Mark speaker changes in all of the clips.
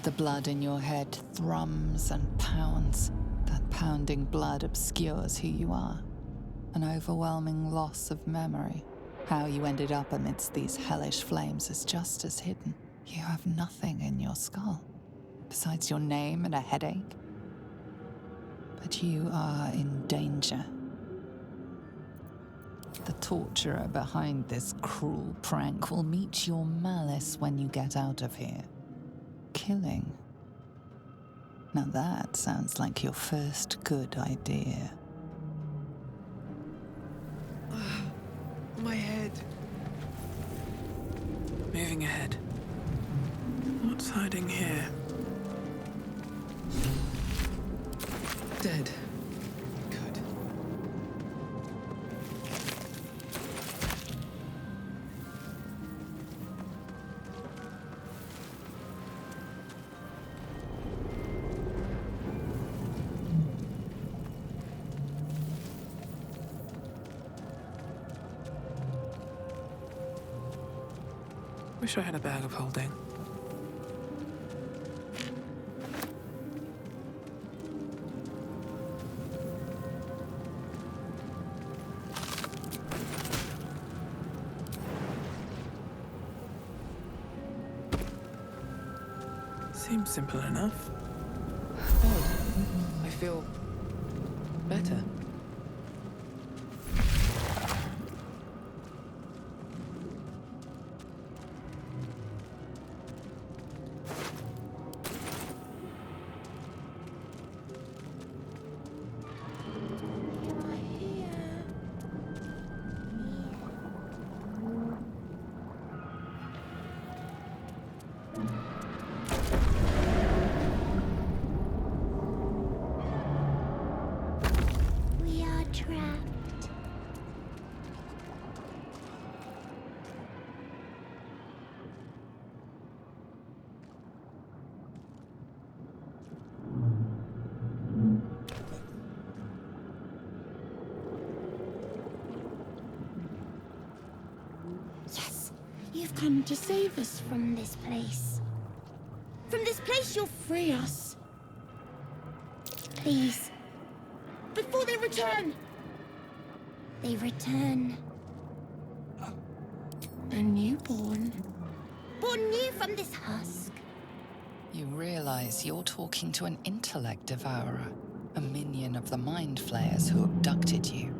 Speaker 1: The blood in your head thrums and pounds. That pounding blood obscures who you are. An overwhelming loss of memory. How you ended up amidst these hellish flames is just as hidden. You have nothing in your skull, besides your name and a headache. But you are in danger. The torturer behind this cruel prank will meet your malice when you get out of here. Killing. Now that sounds like your first good idea.
Speaker 2: My head. Moving ahead. What's hiding here? Dead. Good. Wish I had a bag of holding. Seems simple enough. Good. I feel better.
Speaker 3: Trapped. Yes, you've come to save us from this place. From this place, you'll free us. Please. Before they return! They return. A newborn. Born new from this husk.
Speaker 1: You realize you're talking to an intellect devourer, a minion of the mind flayers who abducted you.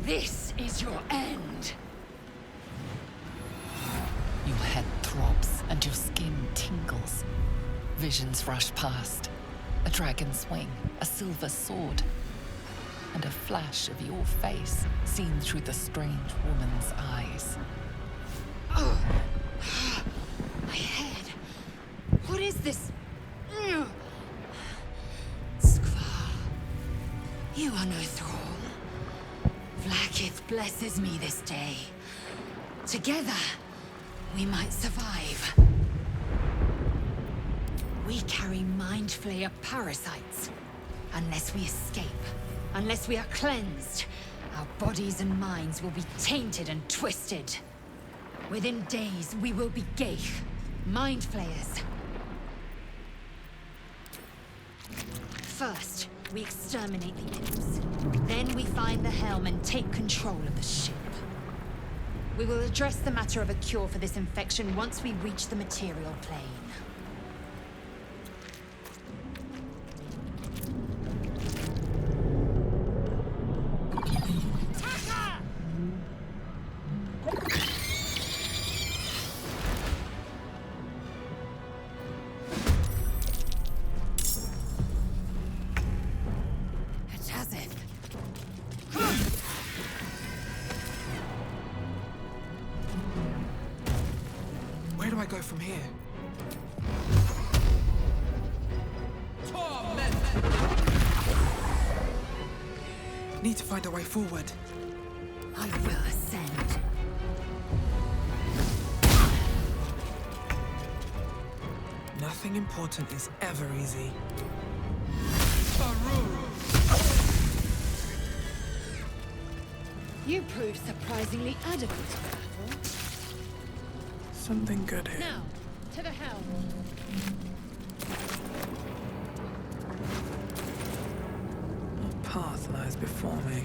Speaker 4: This is your end.
Speaker 1: Your head throbs and your skin tingles. Visions rush past. A dragon's wing, a silver sword, and a flash of your face seen through the strange woman's eyes.
Speaker 4: Oh, my head. What is this? Skvar, you are no thrall. Vlaakith blesses me this day. Together, we might survive. We carry Mind Flayer parasites. Unless we escape, unless we are cleansed, our bodies and minds will be tainted and twisted. Within days, we will be Geich, Mind Flayers. First, we exterminate the imps. Then we find the helm and take control of the ship. We will address the matter of a cure for this infection once we reach the material plane.
Speaker 2: go from here? Need to find a way forward.
Speaker 4: I will ascend.
Speaker 2: Nothing important is ever easy.
Speaker 4: You proved surprisingly adamant in battle.
Speaker 2: Something good here.
Speaker 4: Now, to the helm.
Speaker 2: What path lies before me?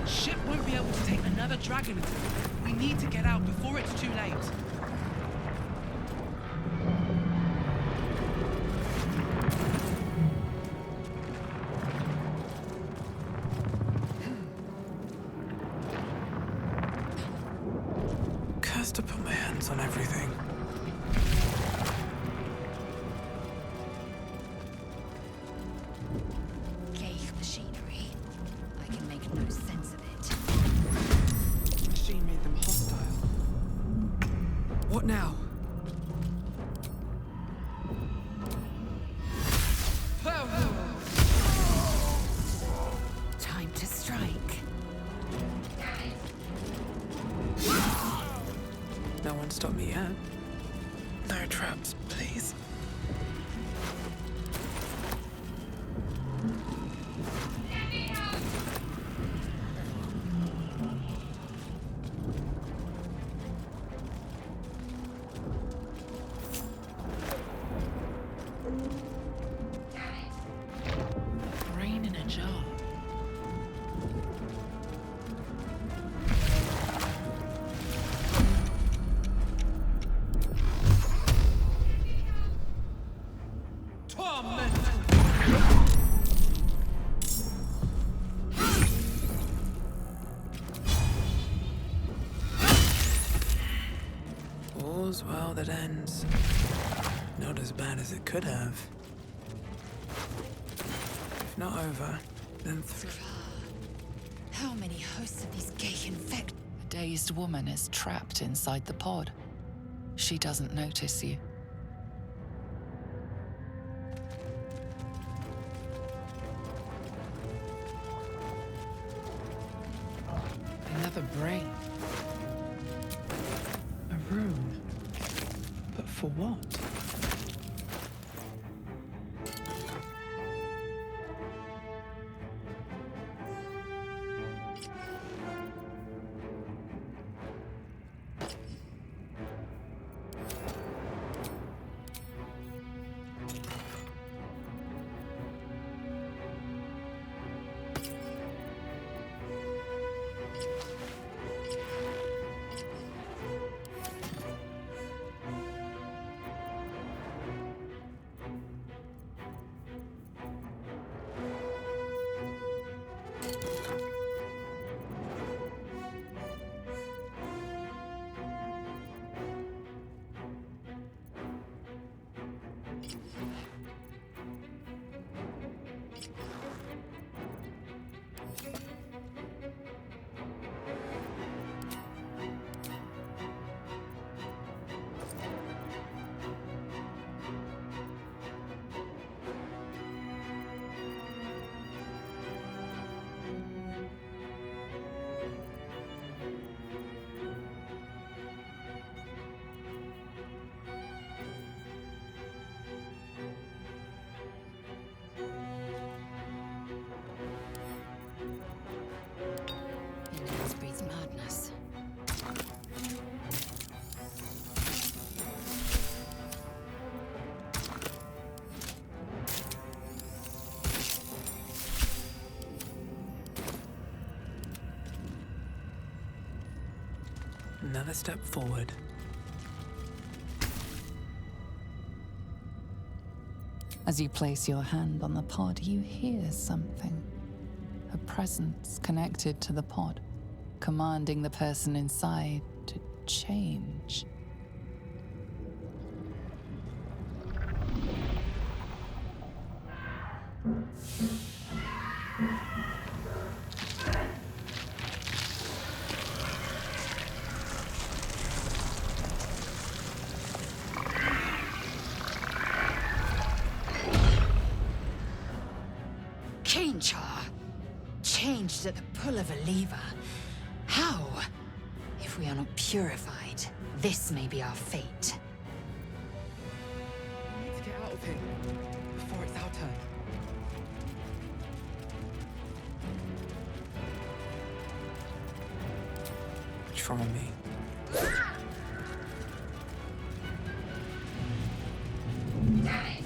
Speaker 5: Ship won't be able to take another dragon. We need to get out before it's too late.
Speaker 2: Cursed to put my hands on everything.
Speaker 4: Ghaik machinery. I can make no sense of it.
Speaker 2: Machine made them hostile. What now?
Speaker 4: Time to strike.
Speaker 2: No one stopped me yet. No traps, please.
Speaker 5: Brain in a jar.
Speaker 2: All's well that ends. Not as bad as it could have. If not over, then
Speaker 4: How many hosts of these Ghaik infect?
Speaker 1: A dazed woman is trapped inside the pod. She doesn't notice you.
Speaker 2: another brain. A rune. But for what?
Speaker 4: Indians breeds madness.
Speaker 2: Another step forward.
Speaker 1: As you place your hand on the pod, you hear something. presence connected to the pod, commanding the person inside to change.
Speaker 4: Changed at the pull of a lever. How? If we are not purified, this may be our fate.
Speaker 5: We need to get out of here before it's our turn.
Speaker 2: Try me.
Speaker 3: Damn it!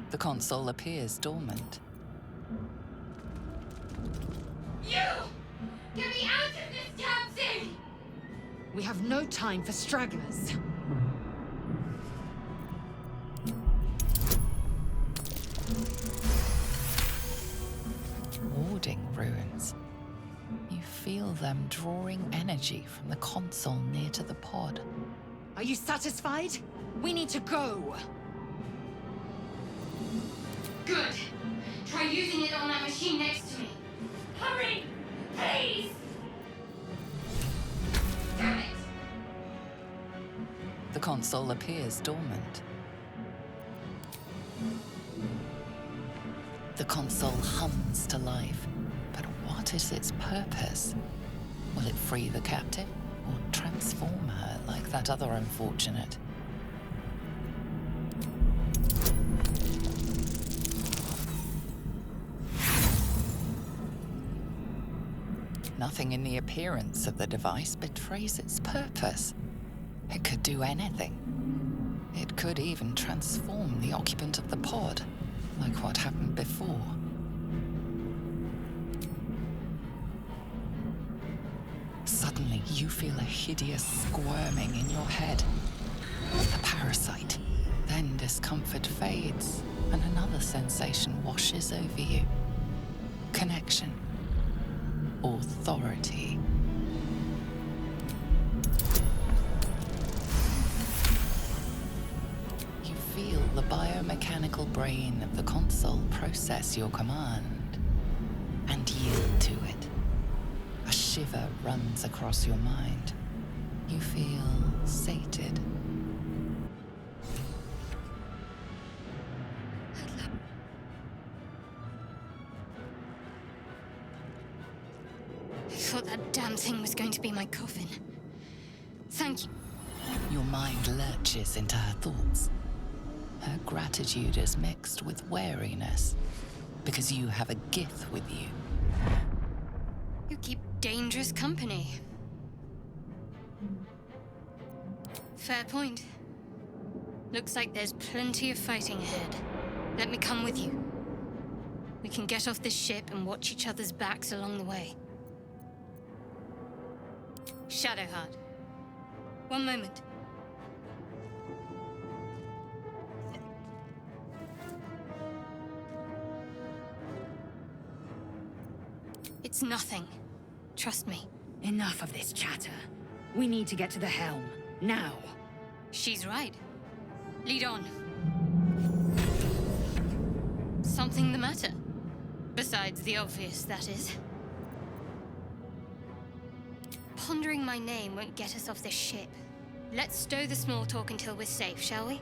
Speaker 1: The console appears dormant.
Speaker 3: You! Get me out of this damn thing!
Speaker 4: We have no time for stragglers.
Speaker 1: Warding runes. You feel them drawing energy from the console near to the pod.
Speaker 4: Are you satisfied? We need to go.
Speaker 3: Good. Try using it on that machine next to me. Hurry! Please! Damn it!
Speaker 1: The console appears dormant. The console hums to life, but what is its purpose? Will it free the captive, or transform her like that other unfortunate? Nothing in the appearance of the device betrays its purpose. It could do anything. It could even transform the occupant of the pod, like what happened before. Suddenly, you feel a hideous squirming in your head. A parasite. Then discomfort fades, and another sensation washes over you. Connection. Authority. You feel the biomechanical brain of the console process your command and yield to it. A shiver runs across your mind. You feel sated.
Speaker 3: I thought that damn thing was going to be my coffin. Thank you.
Speaker 1: Your mind lurches into her thoughts. Her gratitude is mixed with wariness, because you have a gift with you.
Speaker 3: You keep dangerous company. Fair point. Looks like there's plenty of fighting ahead. Let me come with you. We can get off this ship and watch each other's backs along the way. Shadowheart. One moment. It's nothing. Trust me.
Speaker 4: Enough of this chatter. We need to get to the helm. Now.
Speaker 3: She's right. Lead on. Something the matter? Besides the obvious, that is. Pondering my name won't get us off this ship. Let's stow the small talk until we're safe, shall we?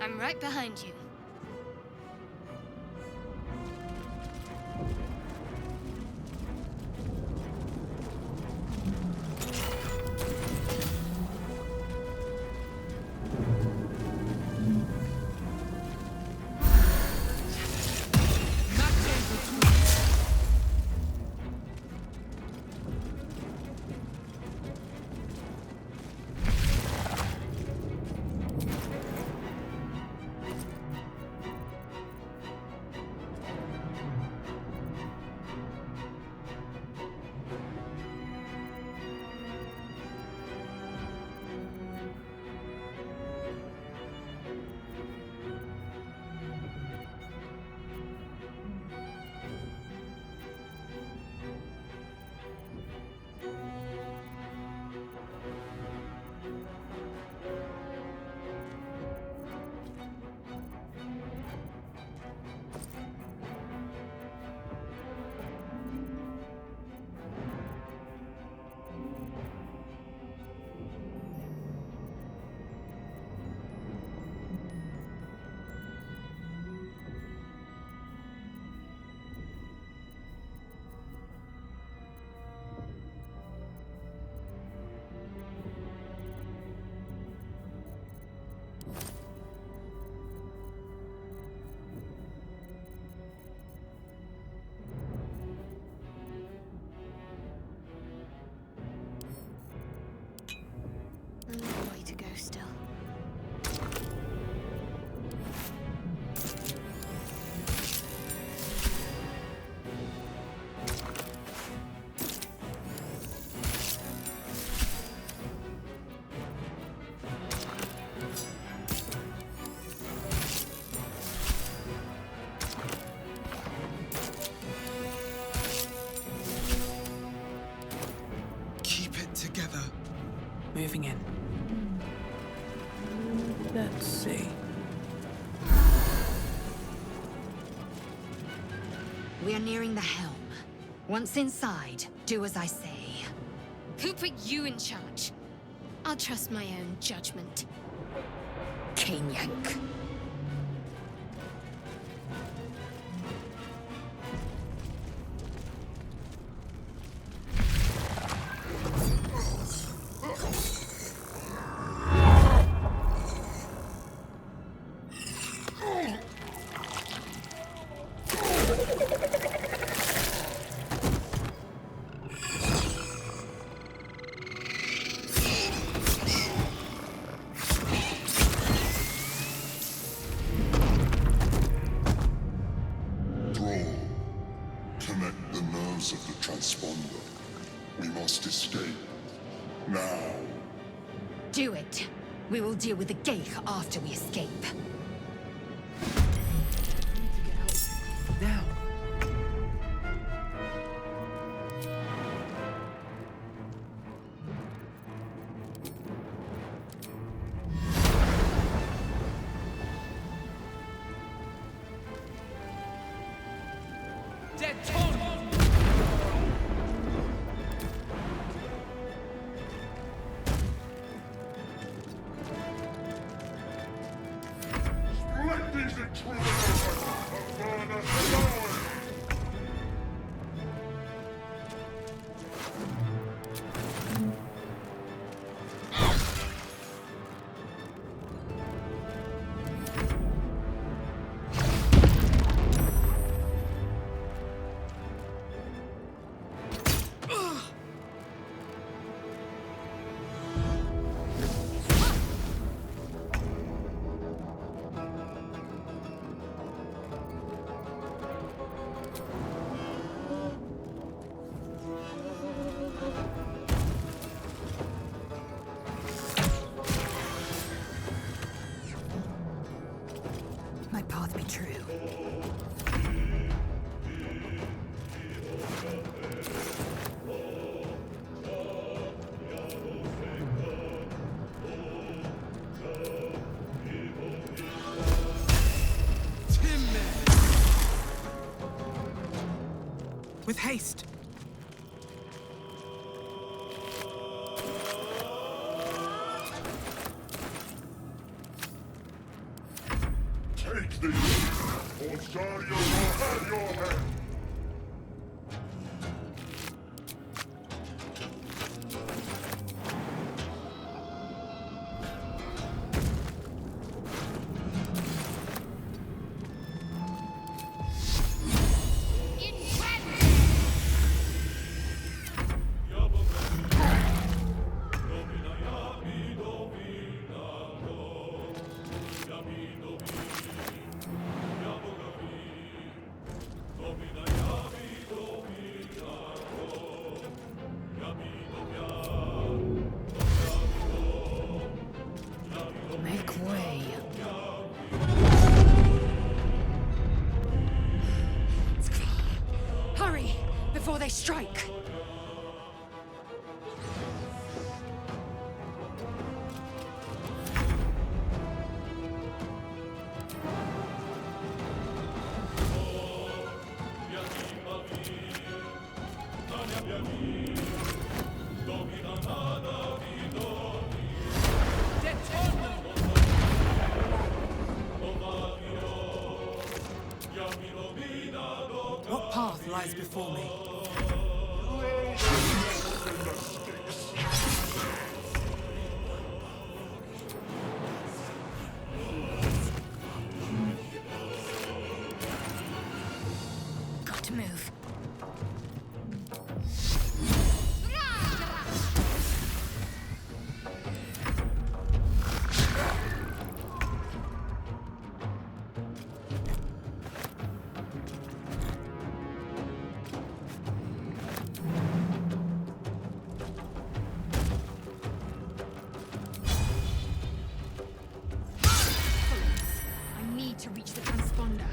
Speaker 3: I'm right behind you.
Speaker 2: something in. Let's see.
Speaker 4: We are nearing the helm. Once inside, do as I say.
Speaker 3: Who put you in charge? I'll trust my own judgment.
Speaker 4: Cane yank.
Speaker 6: Connect the nerves of the transponder. We must escape. Now.
Speaker 4: Do it. We will deal with the Geich after we escape.
Speaker 2: Now.
Speaker 5: Dead Tom!
Speaker 6: Let these intruders burn us alive!
Speaker 4: My path be true.
Speaker 2: With haste.
Speaker 6: Take these, or Zarya will have your head!
Speaker 4: Make way. Hurry, before they strike.
Speaker 5: Dead Tom!
Speaker 2: What path lies before me?
Speaker 3: Got to move.
Speaker 4: I need to reach the transponder.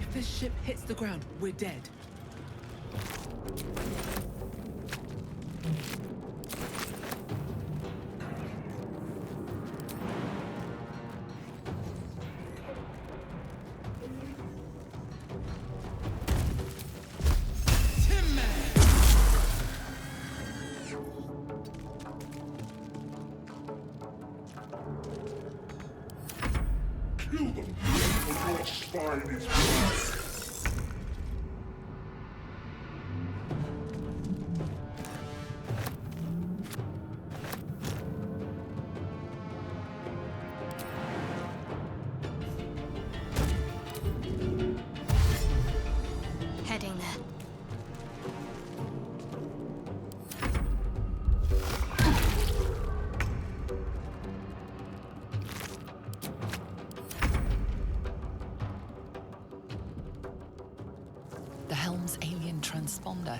Speaker 2: If this ship hits the ground, we're dead.
Speaker 6: spine is black.
Speaker 3: Heading there.
Speaker 1: The helm's alien transponder.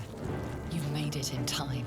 Speaker 1: You've made it in time.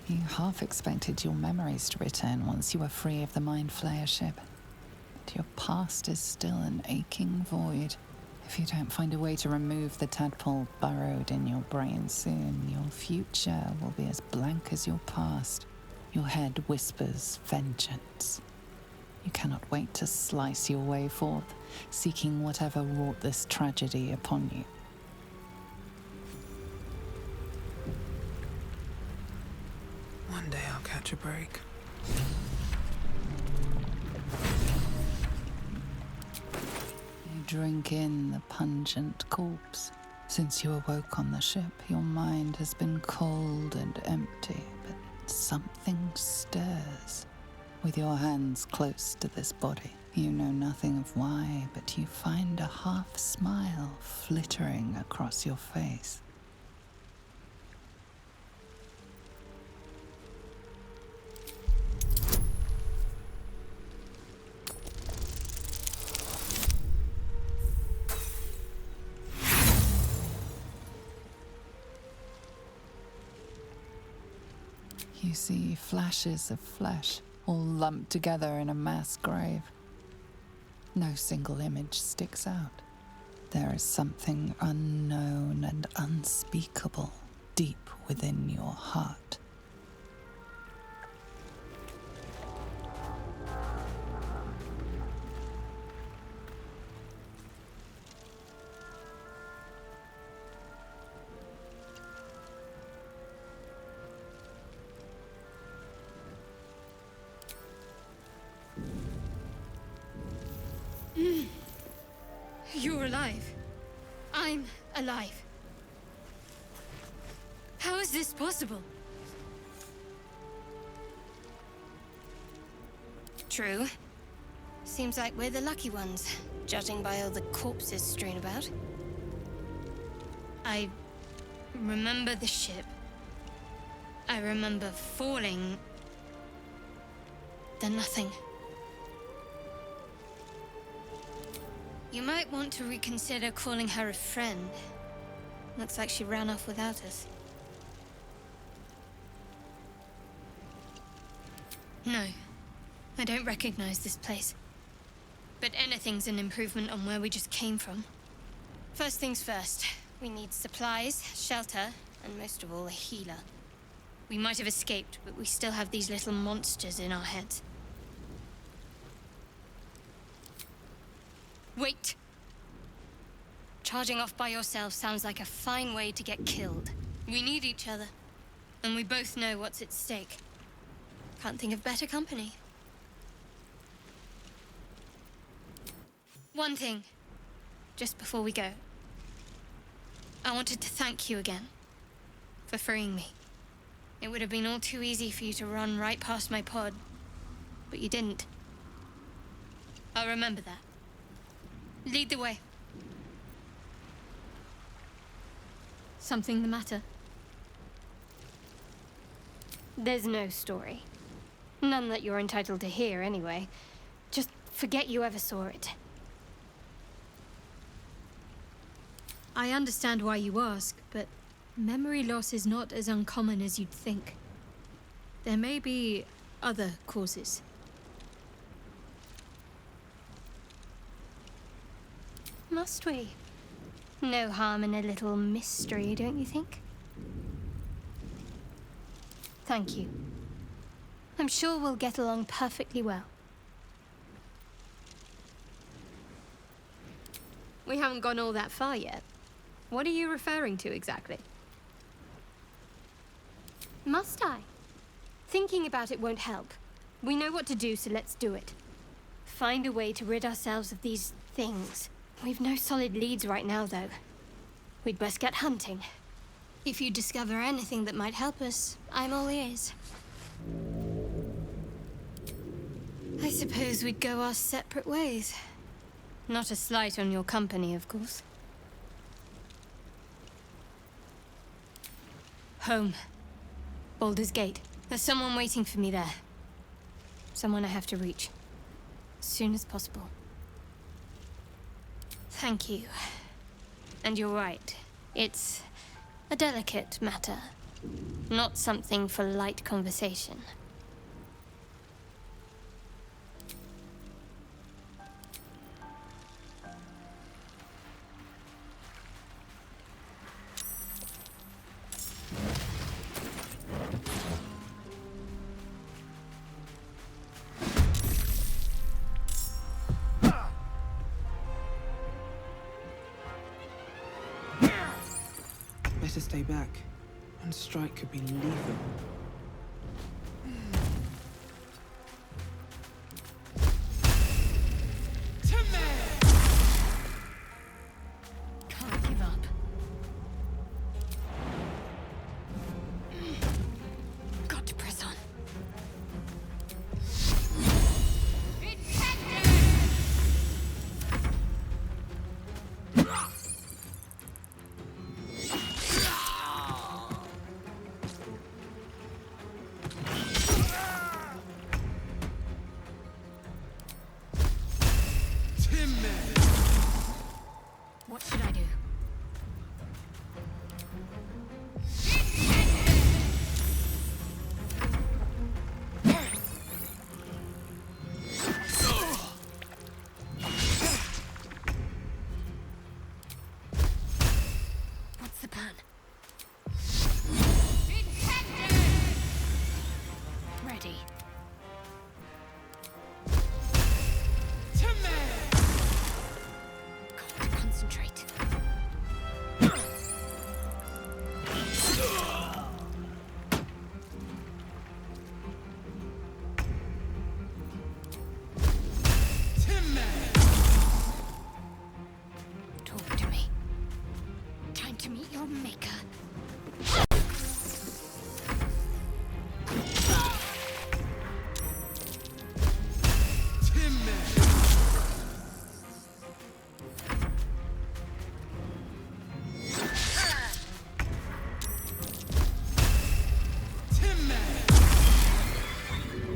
Speaker 1: You half expected your memories to return once you were free of the Mind Flayer ship. But your past is still an aching void. If you don't find a way to remove the tadpole burrowed in your brain soon, your future will be as blank as your past. Your head whispers vengeance. You cannot wait to slice your way forth, seeking whatever wrought this tragedy upon you.
Speaker 2: One day I'll catch a break.
Speaker 1: You drink in the pungent corpse. Since you awoke on the ship, your mind has been cold and empty, but something stirs. With your hands close to this body, you know nothing of why, but you find a half smile flittering across your face. You see flashes of flesh, all lumped together in a mass grave. No single image sticks out. There is something unknown and unspeakable deep within your heart.
Speaker 3: alive. I'm alive. How is this possible? True. Seems like we're the lucky ones, judging by all the corpses strewn about. I remember the ship. I remember falling. Then nothing. You might want to reconsider calling her a friend. Looks like she ran off without us. No, I don't recognize this place. But anything's an improvement on where we just came from. First things first, we need supplies, shelter, and most of all, a healer. We might have escaped, but we still have these little monsters in our heads. Wait! Charging off by yourself sounds like a fine way to get killed. We need each other, and we both know what's at stake. Can't think of better company. One thing, just before we go. I wanted to thank you again for freeing me. It would have been all too easy for you to run right past my pod, but you didn't. I'll remember that. Lead the way. Something the matter? There's no story. None that you're entitled to hear, anyway. Just forget you ever saw it. I understand why you ask, but memory loss is not as uncommon as you'd think. There may be other causes. Must we? No harm in a little mystery, don't you think? Thank you. I'm sure we'll get along perfectly well. We haven't gone all that far yet. What are you referring to exactly? Must I? Thinking about it won't help. We know what to do, so let's do it. Find a way to rid ourselves of these things. We've no solid leads right now, though. We'd best get hunting. If you discover anything that might help us, I'm all ears. I suppose we'd go our separate ways. Not a slight on your company, of course. Home. Baldur's Gate. There's someone waiting for me there. Someone I have to reach. As soon as possible. Thank you. And you're right. It's a delicate matter. Not something for light conversation.
Speaker 2: Better stay back. One strike could be lethal.
Speaker 3: Can't give up. Got to press on. What should I do? What's the plan? Ready. Got to concentrate. Talk your maker.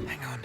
Speaker 2: Hang on.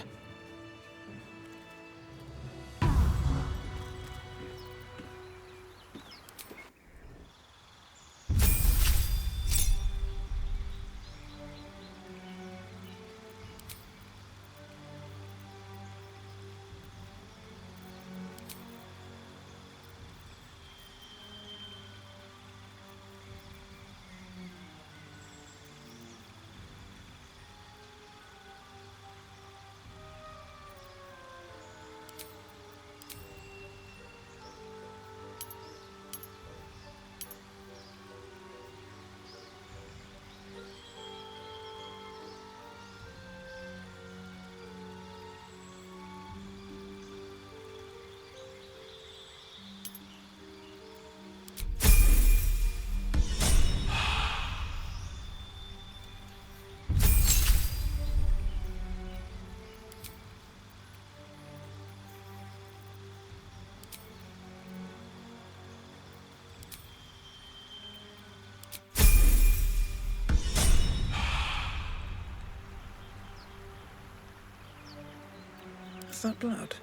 Speaker 2: Is that blood?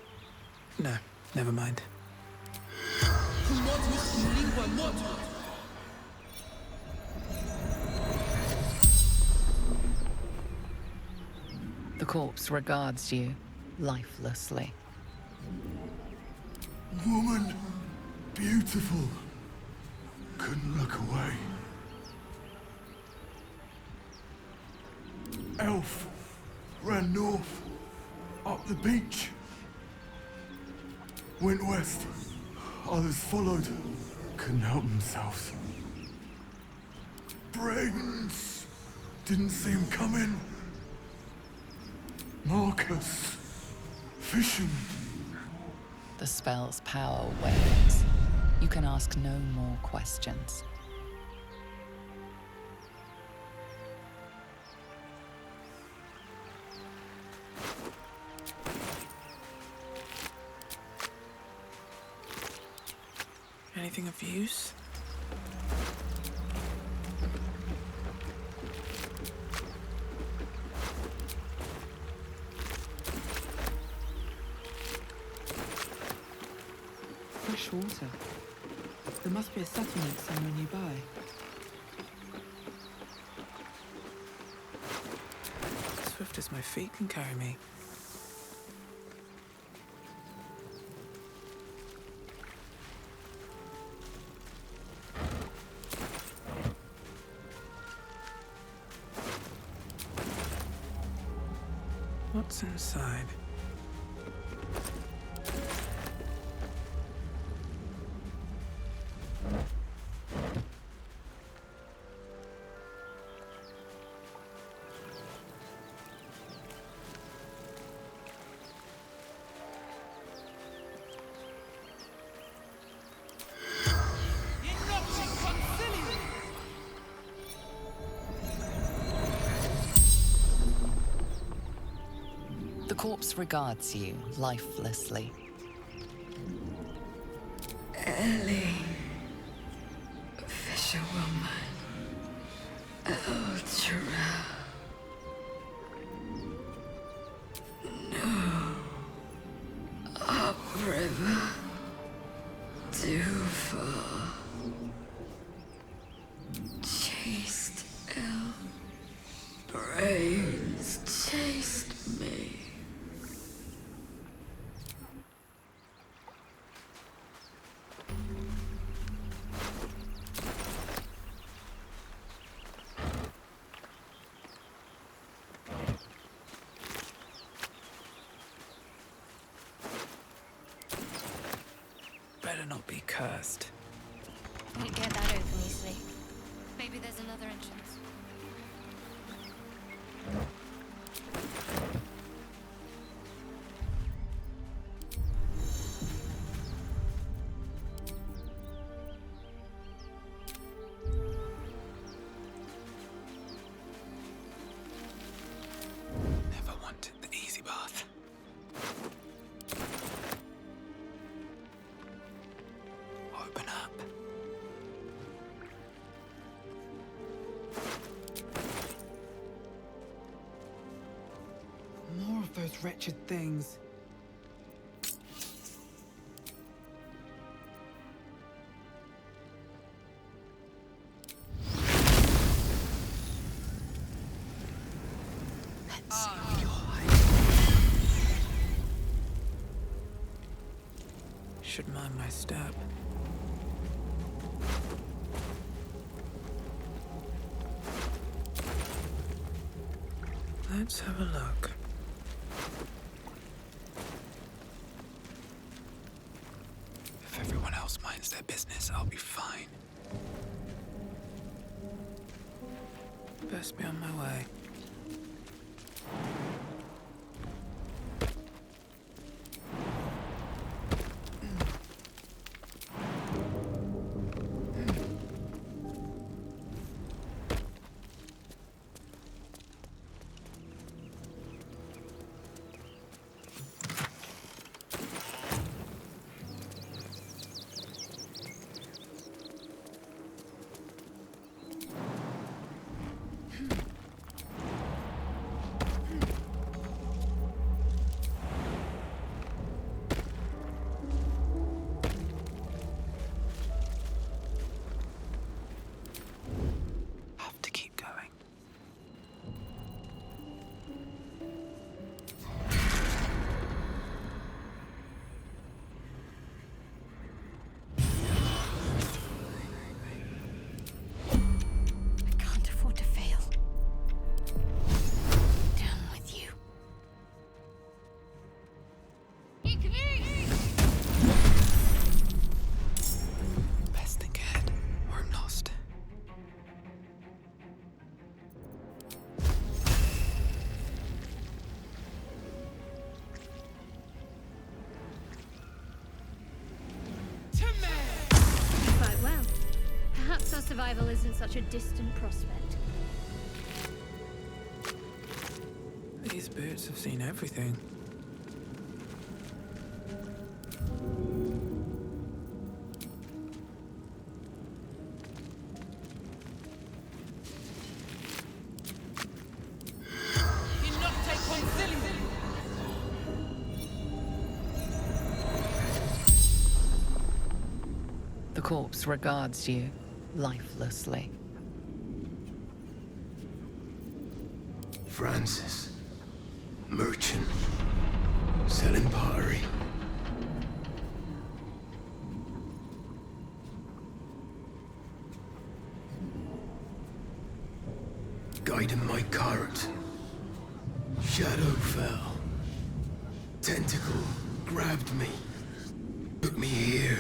Speaker 2: No, never mind.
Speaker 1: The corpse regards you lifelessly.
Speaker 6: Woman, beautiful. Couldn't look away. Elf ran north, up the beach. Went west. Others followed. Couldn't help themselves. Brains didn't see him coming. Marcus, fishing.
Speaker 1: The spell's power wanes. You can ask no more questions.
Speaker 2: Anything of use?
Speaker 5: Fresh water. There must be a settlement somewhere nearby.
Speaker 2: Swift as my feet can carry me. What's inside?
Speaker 1: The corpse regards you lifelessly.
Speaker 7: Ellie, fisherwoman, Ultra. No, upriver, too far. Chased elf, brains chased me.
Speaker 2: Better not be cursed.
Speaker 3: Won't get that open easily. Maybe there's another entrance.
Speaker 2: those wretched things. Should mind my step. Let's have a look. If everyone else minds their business, I'll be fine. Best be on my way. Have to keep going.
Speaker 3: I can't afford to fail. Down with you.
Speaker 2: Best think ahead, or I'm lost.
Speaker 3: Quite well. Perhaps our survival isn't such a distant prospect.
Speaker 2: These boots have seen everything.
Speaker 1: The corpse regards you lifelessly.
Speaker 8: Francis, merchant, selling pottery. Guiding my cart. Shadow fell. Tentacle grabbed me. Took me here.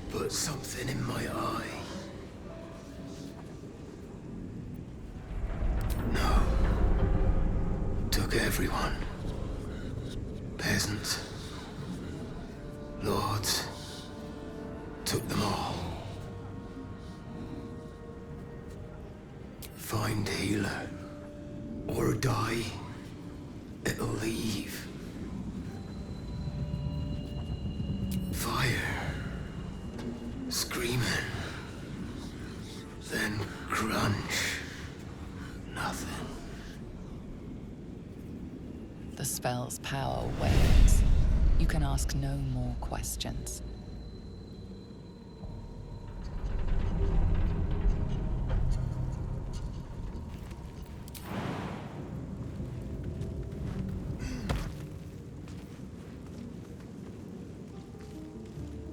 Speaker 8: Put something in my eye. No. Took everyone. Peasants. Lords. Took them all. Find healer. Or die. It'll leave. Fire. Screaming. Then crunch. Nothing.
Speaker 1: The spell's power wanes. You can ask no more questions.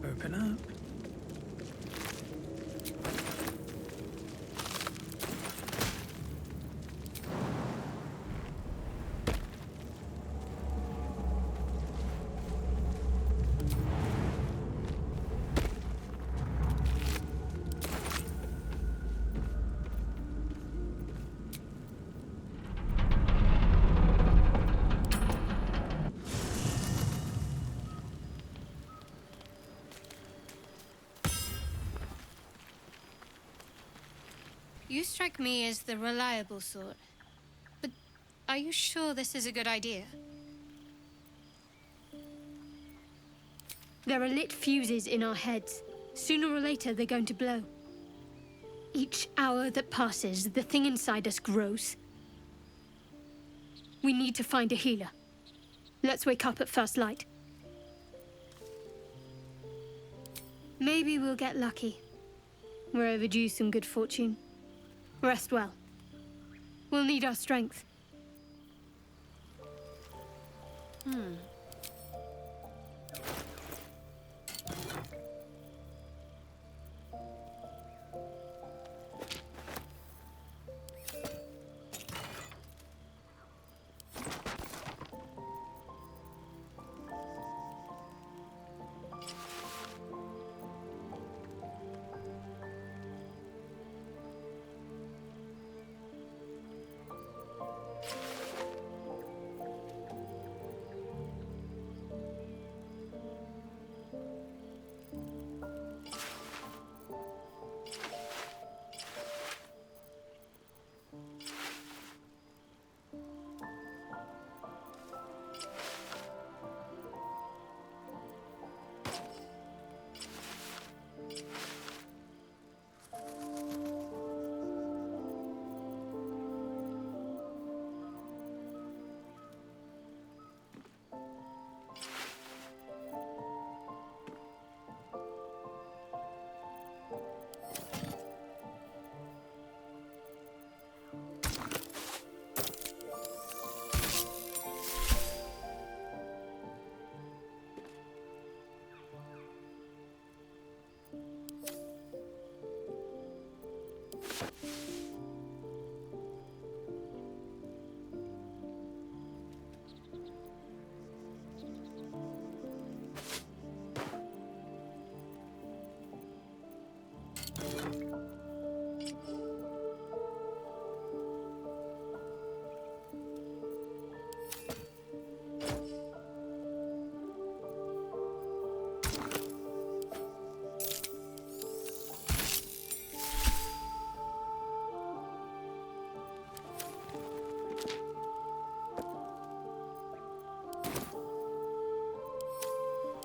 Speaker 2: Open up.
Speaker 3: You strike me as the reliable sort. But are you sure this is a good idea?
Speaker 9: There are lit fuses in our heads. Sooner or later, they're going to blow. Each hour that passes, the thing inside us grows. We need to find a healer. Let's wake up at first light. Maybe we'll get lucky. We're overdue some good fortune. Rest well. We'll need our strength.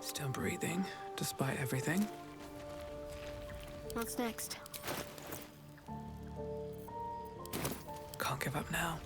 Speaker 2: Still breathing, despite everything.
Speaker 9: What's next?
Speaker 2: Can't give up now.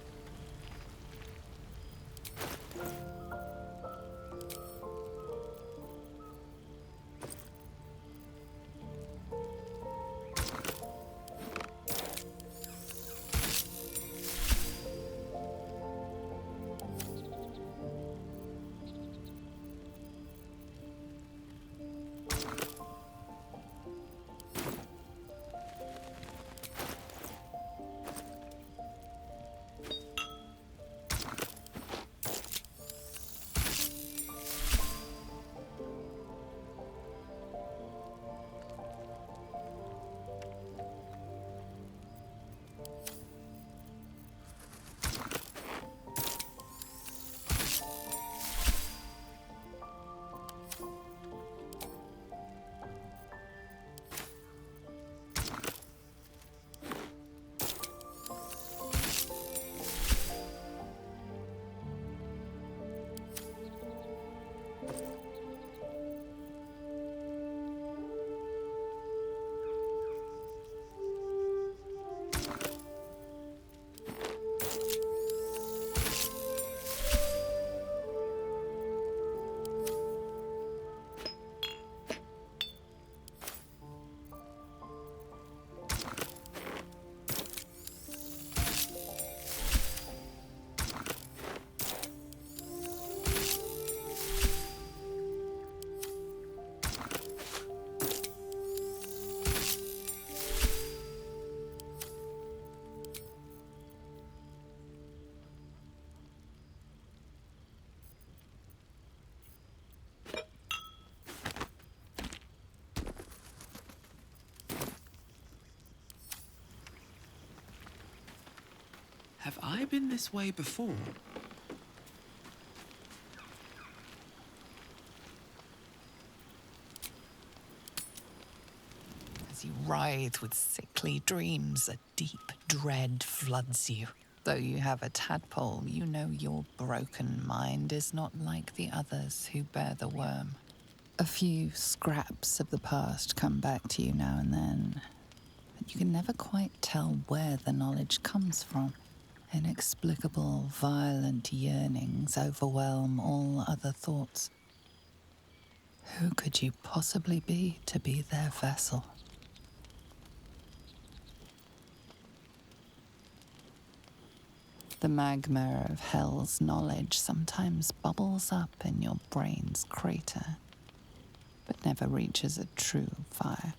Speaker 5: Have I been this way before?
Speaker 1: As you writhe with sickly dreams, a deep dread floods you. Though you have a tadpole, you know your broken mind is not like the others who bear the worm. A few scraps of the past come back to you now and then, but you can never quite tell where the knowledge comes from. Inexplicable, violent yearnings overwhelm all other thoughts. Who could you possibly be to be their vessel? The magma of hell's knowledge sometimes bubbles up in your brain's crater, but never reaches a true fire.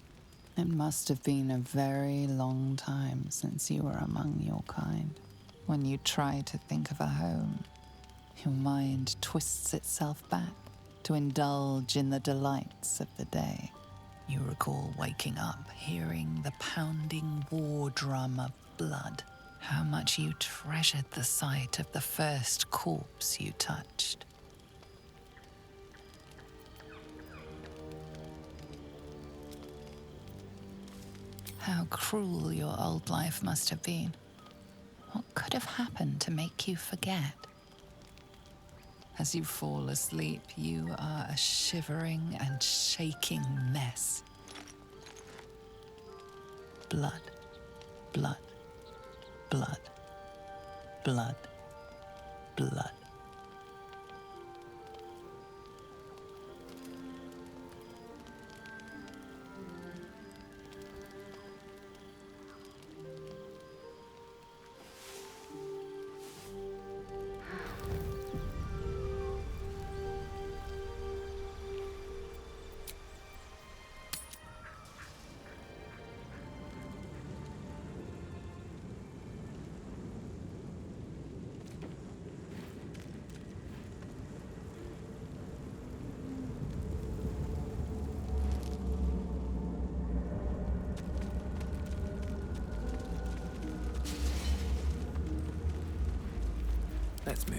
Speaker 1: It must have been a very long time since you were among your kind. When you try to think of a home, your mind twists itself back to indulge in the delights of the day. You recall waking up, hearing the pounding war drum of blood. How much you treasured the sight of the first corpse you touched. How cruel your old life must have been. What could have happened to make you forget? As you fall asleep, you are a shivering and shaking mess. Blood, blood, blood, blood, blood.
Speaker 2: Let's move.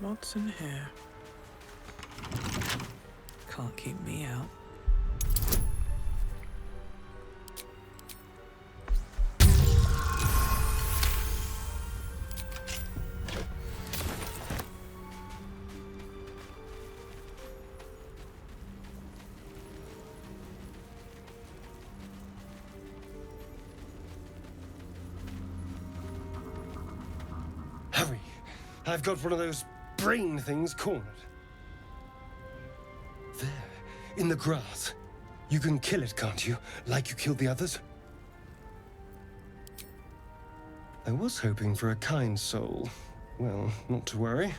Speaker 2: What's in here? Can't keep me out.
Speaker 10: Hurry! I've got one of those brain things cornered. There, in the grass. You can kill it, can't you? Like you killed the others? I was hoping for a kind soul. Well, not to worry.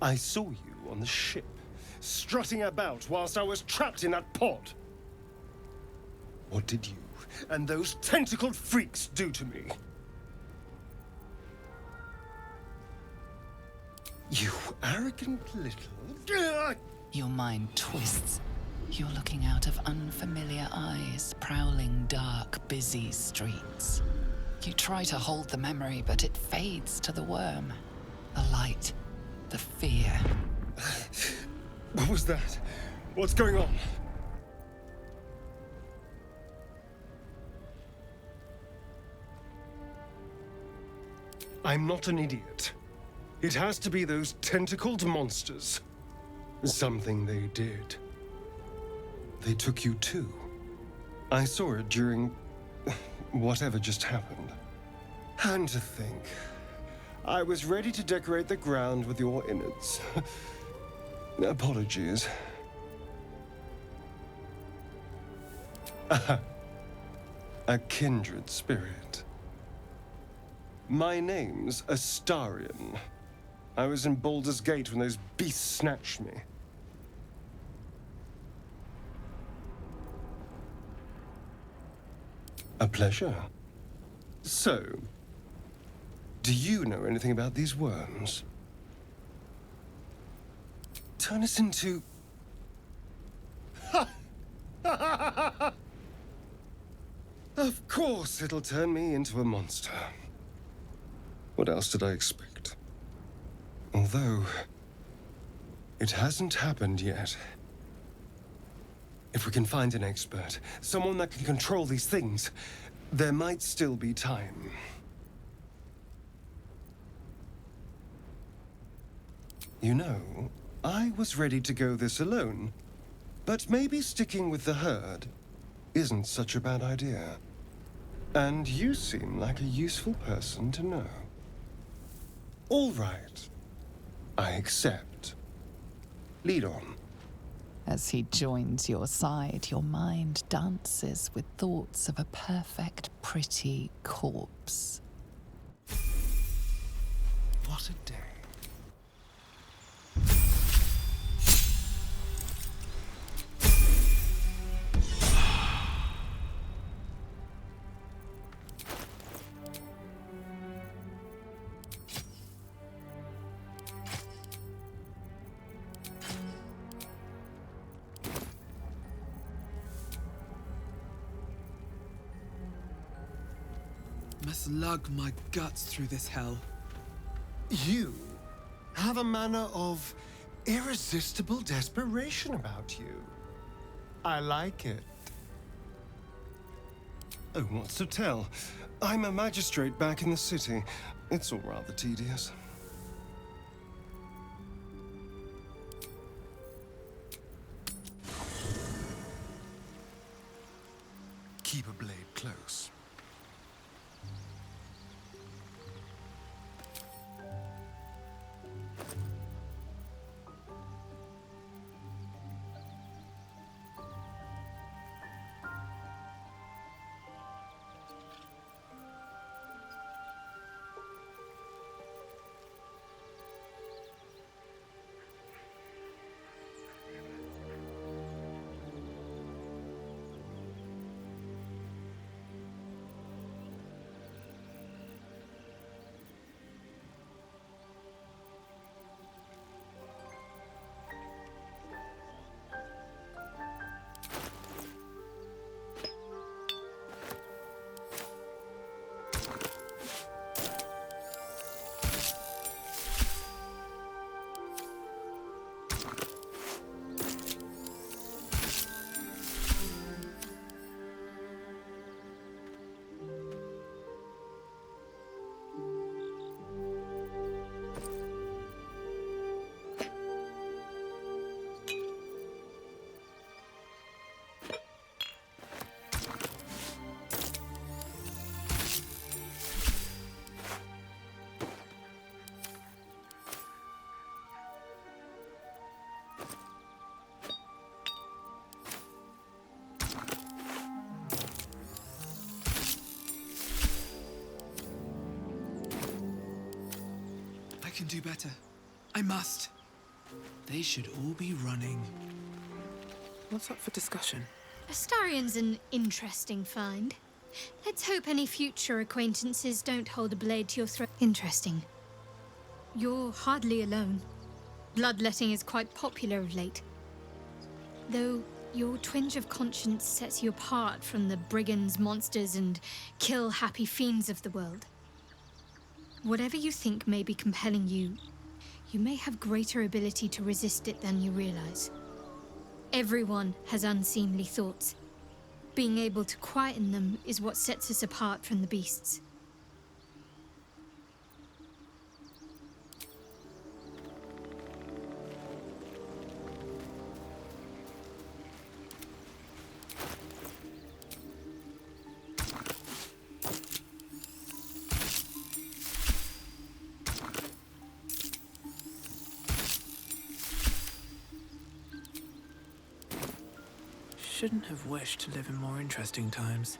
Speaker 10: I saw you on the ship, strutting about whilst I was trapped in that pod. What did you and those tentacled freaks do to me? You arrogant little...
Speaker 1: Your mind twists. You're looking out of unfamiliar eyes, prowling dark, busy streets. You try to hold the memory, but it fades to the worm. The light. The fear.
Speaker 10: What was that? What's going on? I'm not an idiot. It has to be those tentacled monsters. Something they did. They took you too. I saw it during whatever just happened. And to think, I was ready to decorate the ground with your innards. Apologies. A kindred spirit. My name's Astarion. I was in Baldur's Gate when those beasts snatched me. A pleasure. So, do you know anything about these worms? Turn us into... Of course it'll turn me into a monster. What else did I expect? Although, it hasn't happened yet. If we can find an expert, someone that can control these things, there might still be time. You know, I was ready to go this alone, but maybe sticking with the herd isn't such a bad idea. And you seem like a useful person to know. All right. I accept. Lead on.
Speaker 1: As he joins your side, your mind dances with thoughts of a perfect, pretty corpse.
Speaker 10: What a day.
Speaker 5: Must lug my guts through this hell.
Speaker 10: You have a manner of irresistible desperation about you. I like it. Oh, what's to tell? I'm a magistrate back in the city. It's all rather tedious. Keep a blade close.
Speaker 5: I can do better. I must. They should all be running. What's up for discussion?
Speaker 9: Astarion's an interesting find. Let's hope any future acquaintances don't hold a blade to your throat. Interesting. You're hardly alone. Bloodletting is quite popular of late. Though your twinge of conscience sets you apart from the brigands, monsters, and kill-happy fiends of the world. Whatever you think may be compelling you, you may have greater ability to resist it than you realize. Everyone has unseemly thoughts. Being able to quieten them is what sets us apart from the beasts.
Speaker 2: Shouldn't have wished to live in more interesting times.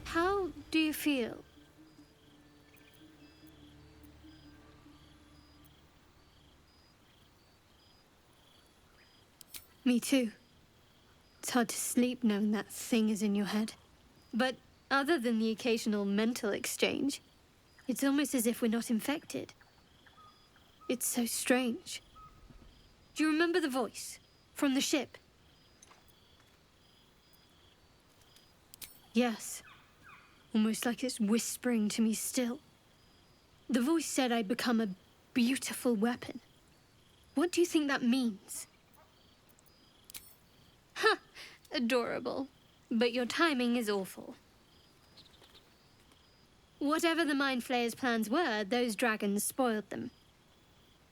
Speaker 9: How do you feel? Me too. It's hard to sleep knowing that thing is in your head. But other than the occasional mental exchange, it's almost as if we're not infected. It's so strange. Do you remember the voice from the ship? Yes. Almost like it's whispering to me still. The voice said I'd become a beautiful weapon. What do you think that means? Ha! Adorable. But your timing is awful. Whatever the Mind Flayer's plans were, those dragons spoiled them.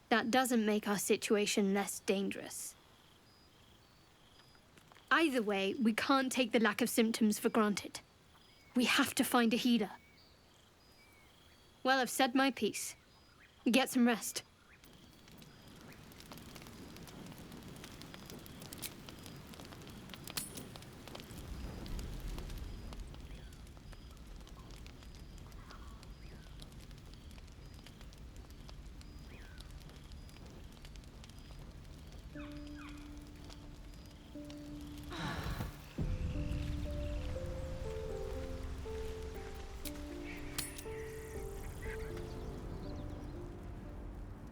Speaker 9: That doesn't make our situation less dangerous. Either way, we can't take the lack of symptoms for granted. We have to find a healer. Well, I've said my piece. Get some rest.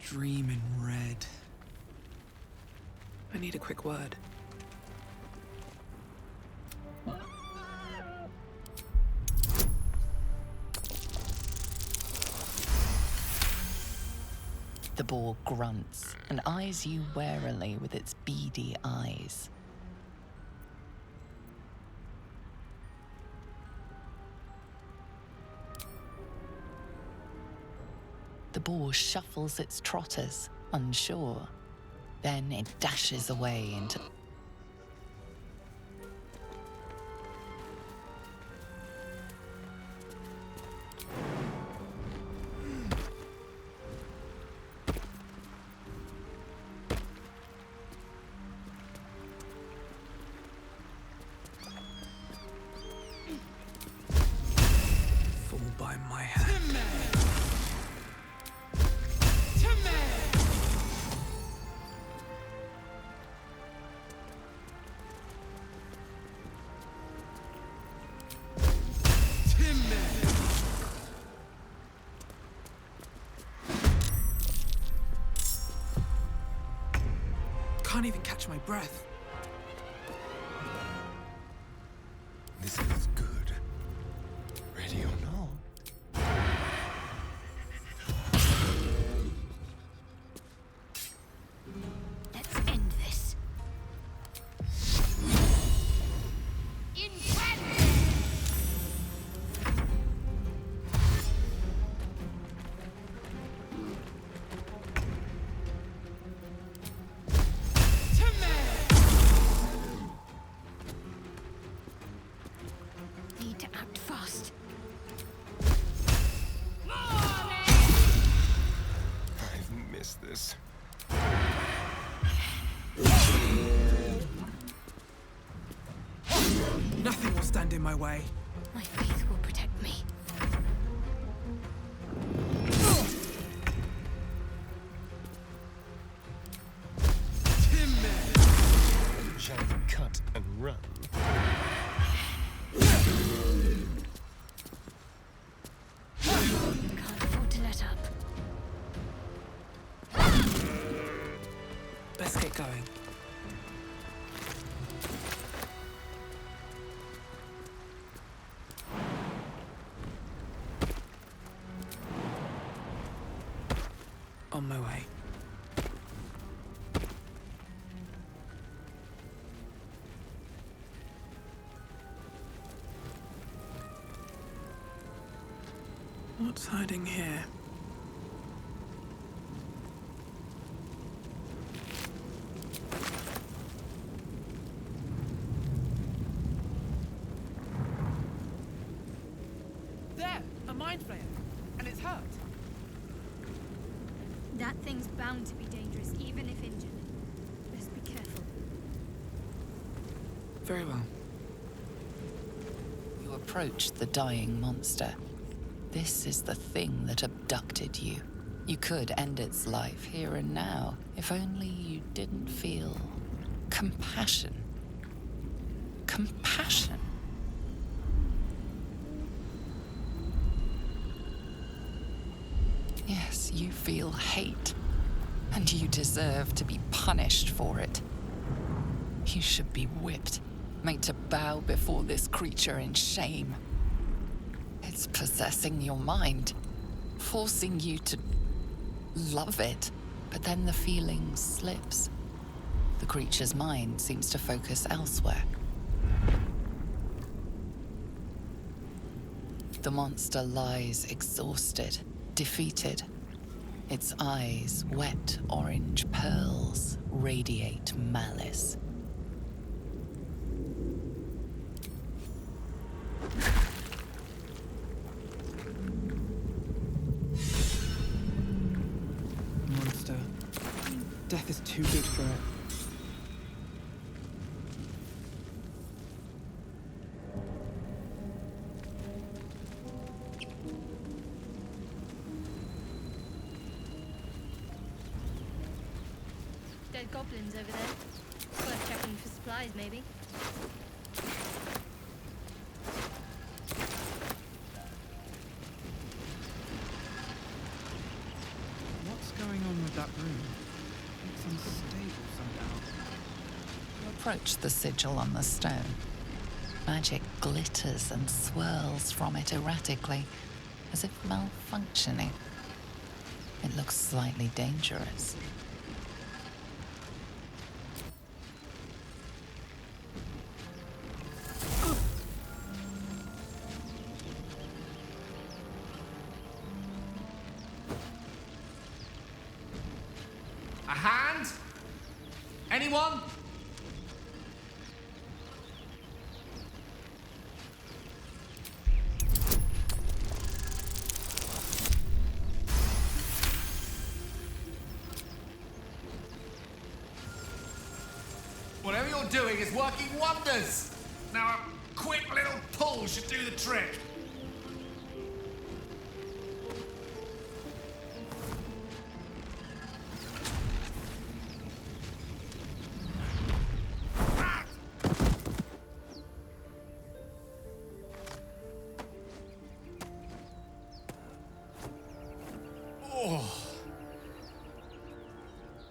Speaker 5: Dream in red. I need a quick word.
Speaker 1: The boar grunts and eyes you warily with its beady eyes. The boar shuffles its trotters, unsure. Then it dashes away into...
Speaker 5: Fall by my hand. Can't even catch my breath.
Speaker 10: This is good. Ready or not?
Speaker 4: Let's end this. Need to act fast.
Speaker 10: I've missed this.
Speaker 5: Nothing will stand in my way.
Speaker 4: My faith will protect me.
Speaker 10: Shall we cut and run?
Speaker 4: Can't afford to let up.
Speaker 5: Let's get going. On my way. What's hiding here? There! A mind flayer! And it's hurt!
Speaker 9: That thing's bound to be dangerous, even if injured. Best be careful.
Speaker 5: Very well.
Speaker 1: You approach the dying monster. This is the thing that abducted you. You could end its life here and now, if only you didn't feel compassion. Compassion. Yes, you feel hate, and you deserve to be punished for it. You should be whipped, made to bow before this creature in shame. It's possessing your mind, forcing you to love it, but then the feeling slips. The creature's mind seems to focus elsewhere. The monster lies exhausted, defeated. Its eyes, wet orange pearls, radiate malice.
Speaker 5: Monster. Death is too good for it.
Speaker 9: Dead goblins over there. Worth checking for supplies, maybe.
Speaker 5: What's going on with that room? It's unstable somehow.
Speaker 1: You approach the sigil on the stone. Magic glitters and swirls from it erratically, as if malfunctioning. It looks slightly dangerous.
Speaker 11: A hand? Anyone? Whatever you're doing is working wonders. Now a quick little pull should do the trick.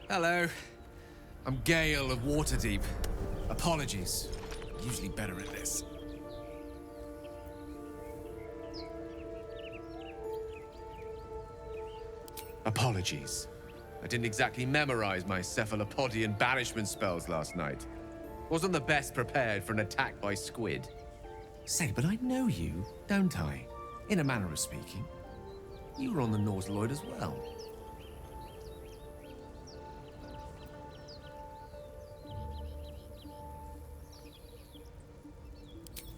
Speaker 11: Hello. I'm Gale of Waterdeep. Apologies. Usually better at this. Apologies. I didn't exactly memorize my cephalopodian banishment spells last night. Wasn't the best prepared for an attack by squid. Say, but I know you, don't I? In a manner of speaking. You were on the Nautiloid as well.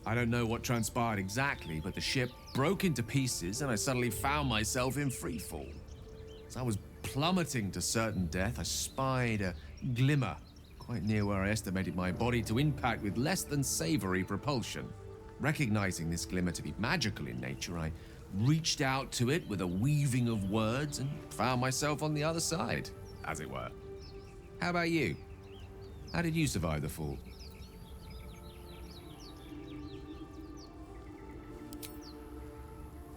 Speaker 11: I don't know what transpired exactly, but the ship broke into pieces and I suddenly found myself in freefall. As I was plummeting to certain death, I spied a glimmer quite near where I estimated my body to impact with less than savory propulsion. Recognizing this glimmer to be magical in nature, I reached out to it with a weaving of words and found myself on the other side, as it were. How about you? How did you survive the fall?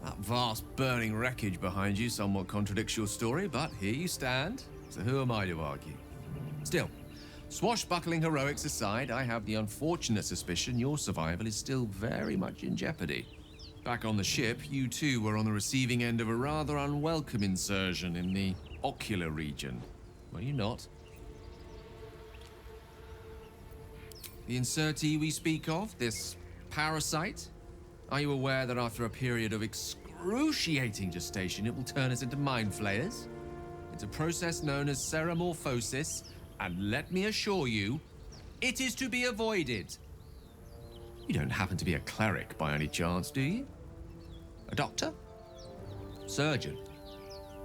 Speaker 11: That vast burning wreckage behind you somewhat contradicts your story, but here you stand, so who am I to argue? Still, swashbuckling heroics aside, I have the unfortunate suspicion your survival is still very much in jeopardy. Back on the ship, you too were on the receiving end of a rather unwelcome insertion in the ocular region, were you not? The insertee we speak of, this parasite, are you aware that after a period of excruciating gestation, it will turn us into mind flayers? It's a process known as ceramorphosis, and let me assure you, it is to be avoided. You don't happen to be a cleric by any chance, do you? A doctor? Surgeon?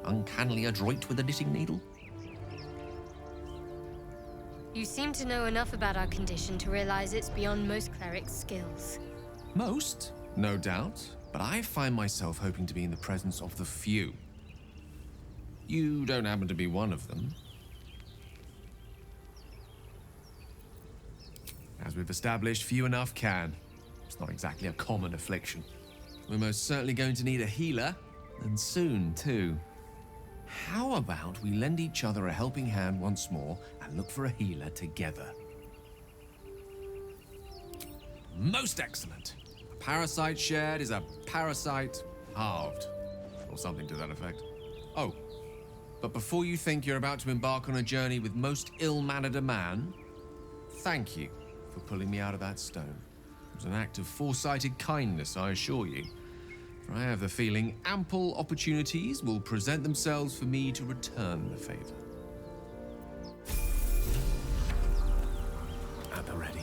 Speaker 11: Uncannily adroit with a knitting needle?
Speaker 9: You seem to know enough about our condition to realize it's beyond most clerics' skills.
Speaker 11: Most, no doubt, but I find myself hoping to be in the presence of the few. You don't happen to be one of them. As we've established, few enough can. It's not exactly a common affliction. We're most certainly going to need a healer, and soon, too. How about we lend each other a helping hand once more and look for a healer together? Most excellent. A parasite shared is a parasite halved. or something to that effect. Oh, but before you think you're about to embark on a journey with most ill-mannered a man, thank you for pulling me out of that stone. It was an act of foresighted kindness, I assure you. For I have the feeling ample opportunities will present themselves for me to return the favor.
Speaker 2: At the ready.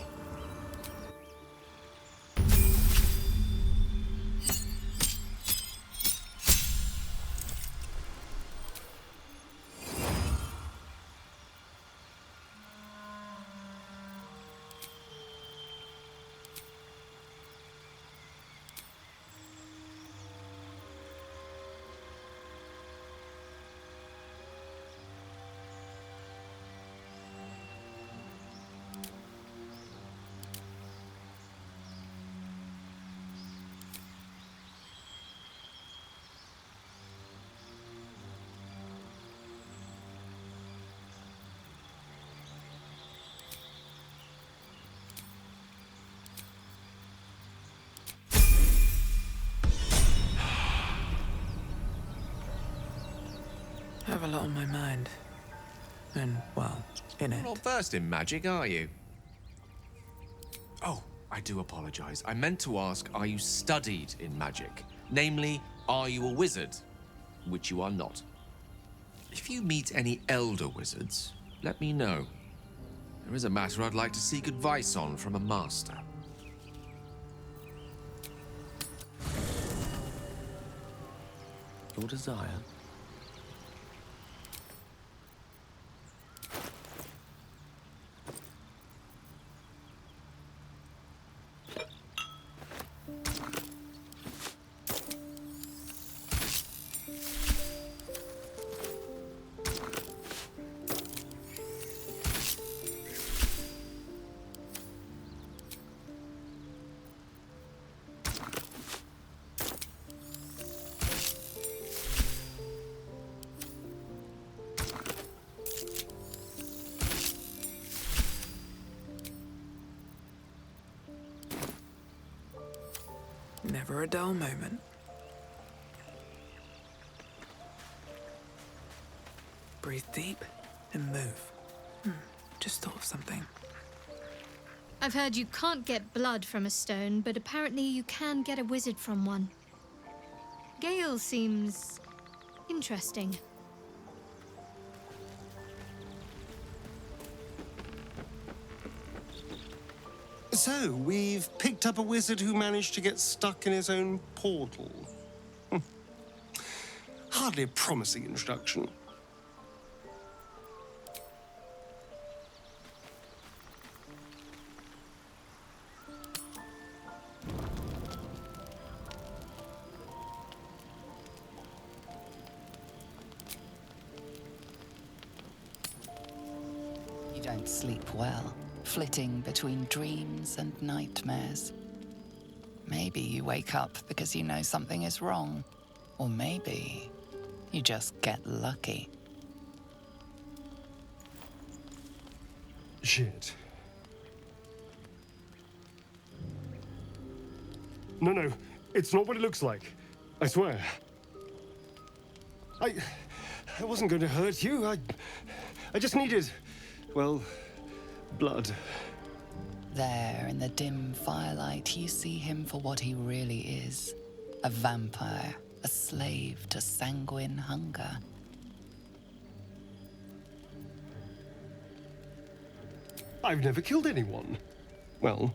Speaker 2: I have a lot on my mind. And, well, in
Speaker 11: You're
Speaker 2: it.
Speaker 11: not versed in magic, are you? Oh, I do apologize. I meant to ask, are you studied in magic? Namely, are you a wizard? Which you are not. If you meet any elder wizards, let me know. There is a matter I'd like to seek advice on from a master.
Speaker 2: Your desire. Never a dull moment. Breathe deep and move. Just thought of something.
Speaker 9: I've heard you can't get blood from a stone, but apparently you can get a wizard from one. Gale seems interesting.
Speaker 10: So, we've picked up a wizard who managed to get stuck in his own portal. Hardly a promising introduction.
Speaker 1: You don't sleep well, flitting between dreams and nightmares. Maybe you wake up because you know something is wrong. Or maybe you just get lucky.
Speaker 10: Shit. No, it's not what it looks like. I swear. I wasn't going to hurt you. I just needed, well, blood.
Speaker 1: There, in the dim firelight, you see him for what he really is. A vampire, a slave to sanguine hunger.
Speaker 10: I've never killed anyone. Well,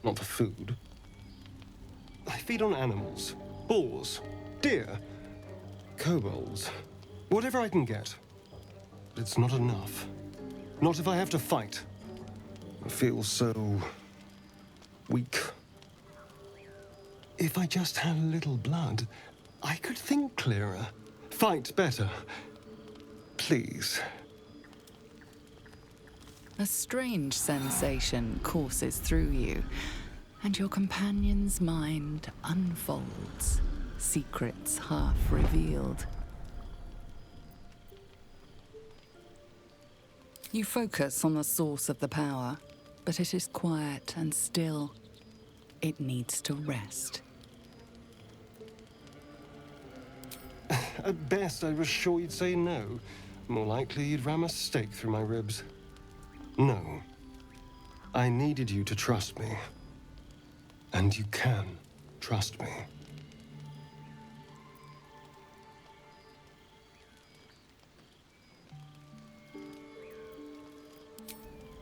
Speaker 10: not for food. I feed on animals. Boars, deer, kobolds, whatever I can get. But it's not enough. Not if I have to fight. I feel so weak. If I just had a little blood, I could think clearer, fight better. Please.
Speaker 1: A strange sensation courses through you, and your companion's mind unfolds, secrets half revealed. You focus on the source of the power, but it is quiet and still. It needs to rest.
Speaker 10: At best, I was sure you'd say no. More likely, you'd ram a stake through my ribs. No. I needed you to trust me. And you can trust me.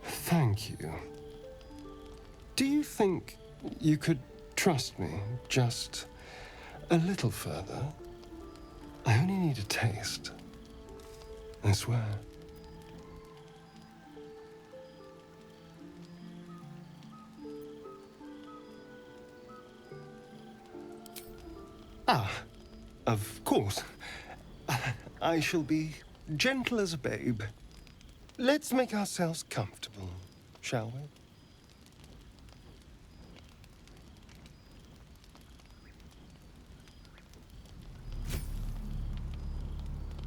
Speaker 10: Thank you. Do you think you could trust me just a little further? I only need a taste. I swear. Ah, of course. I shall be gentle as a babe. Let's make ourselves comfortable, shall we?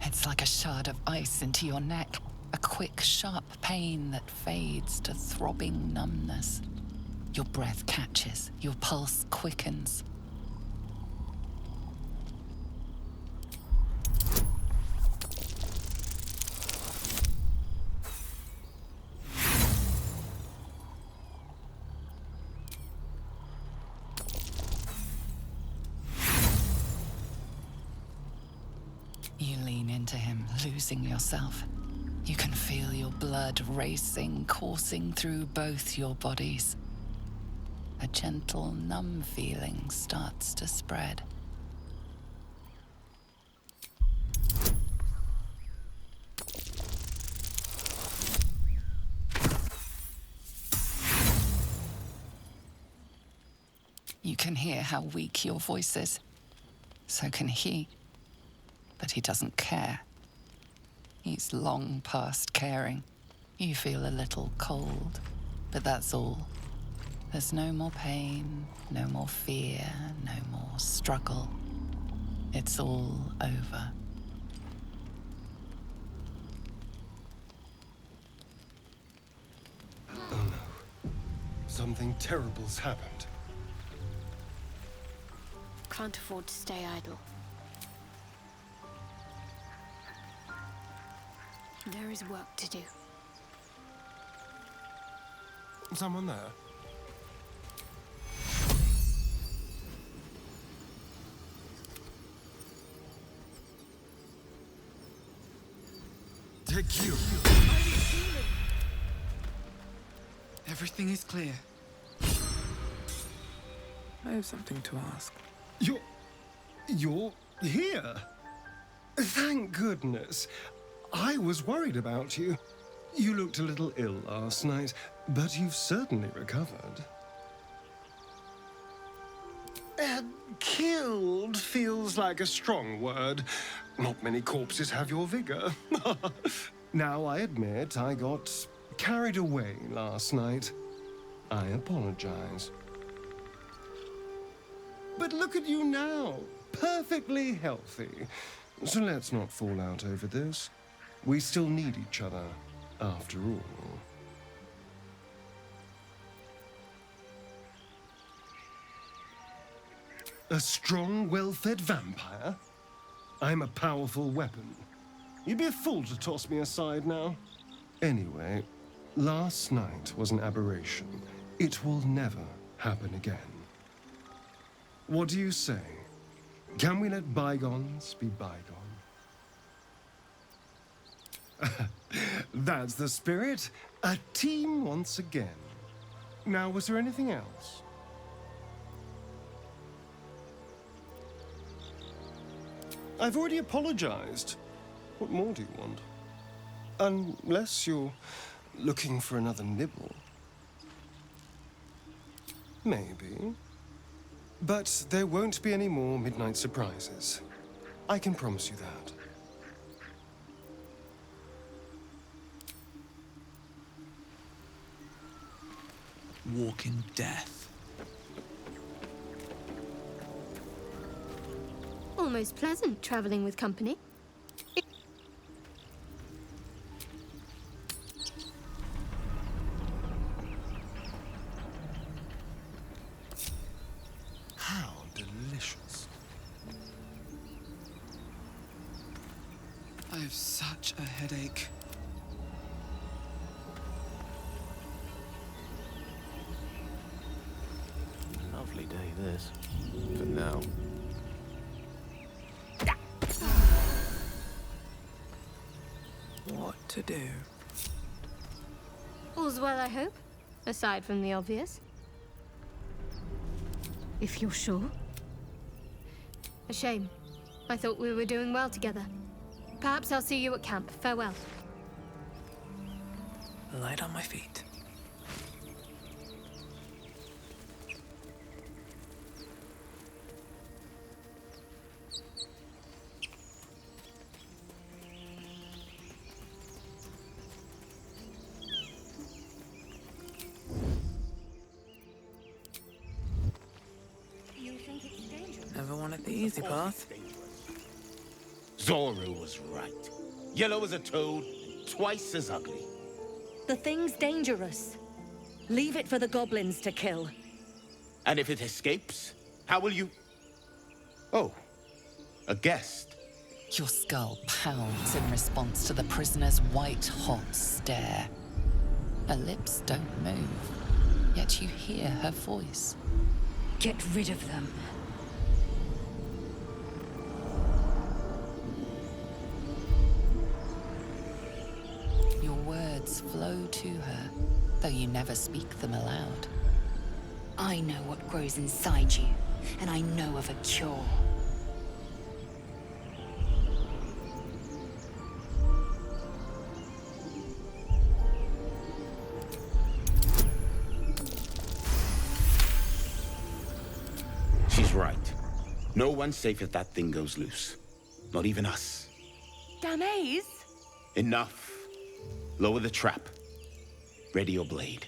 Speaker 1: It's like a shard of ice into your neck. A quick, sharp pain that fades to throbbing numbness. Your breath catches, your pulse quickens. You lean into him, losing yourself. You can feel your blood racing, coursing through both your bodies. A gentle, numb feeling starts to spread. You can hear how weak your voice is. So can he. But he doesn't care. He's long past caring. You feel a little cold, but that's all. There's no more pain, no more fear, no more struggle. It's all over.
Speaker 10: Oh no. Something terrible's happened.
Speaker 12: Can't afford to stay idle. There is work to do.
Speaker 10: Someone there?
Speaker 5: Take you. Everything is clear.
Speaker 2: I have something to ask.
Speaker 10: You're here? Thank goodness. I was worried about you. You looked a little ill last night, but you've certainly recovered. Killed feels like a strong word. Not many corpses have your vigor. Now, I admit I got carried away last night. I apologize. But look at you now, perfectly healthy. So let's not fall out over this. We still need each other, after all. A strong, well-fed vampire? I'm a powerful weapon. You'd be a fool to toss me aside now. Anyway, last night was an aberration. It will never happen again. What do you say? Can we let bygones be bygones? That's the spirit. A team once again. Now, was there anything else? I've already apologized. What more do you want? Unless you're looking for another nibble. Maybe. But there won't be any more midnight surprises. I can promise you that.
Speaker 2: Walk in death.
Speaker 9: Almost pleasant traveling with company.
Speaker 10: How delicious.
Speaker 5: I have such a headache.
Speaker 8: Lovely day, this. For now.
Speaker 2: What to do?
Speaker 9: All's well, I hope. Aside from the obvious. If you're sure. A shame. I thought we were doing well together. Perhaps I'll see you at camp. Farewell.
Speaker 2: Light on my feet. Never wanted the easy path.
Speaker 13: Sorcerer was right. Yellow as a toad, twice as ugly.
Speaker 14: The thing's dangerous. Leave it for the goblins to kill.
Speaker 13: And if it escapes, how will you... Oh, a guest.
Speaker 1: Your skull pounds in response to the prisoner's white-hot stare. Her lips don't move, yet you hear her voice.
Speaker 4: Get rid of them.
Speaker 1: Your words flow to her, though you never speak them aloud.
Speaker 4: I know what grows inside you, and I know of a cure.
Speaker 13: She's right. No one's safe if that thing goes loose. Not even us.
Speaker 14: Damaze?
Speaker 13: Enough. Lower the trap. Ready your blade.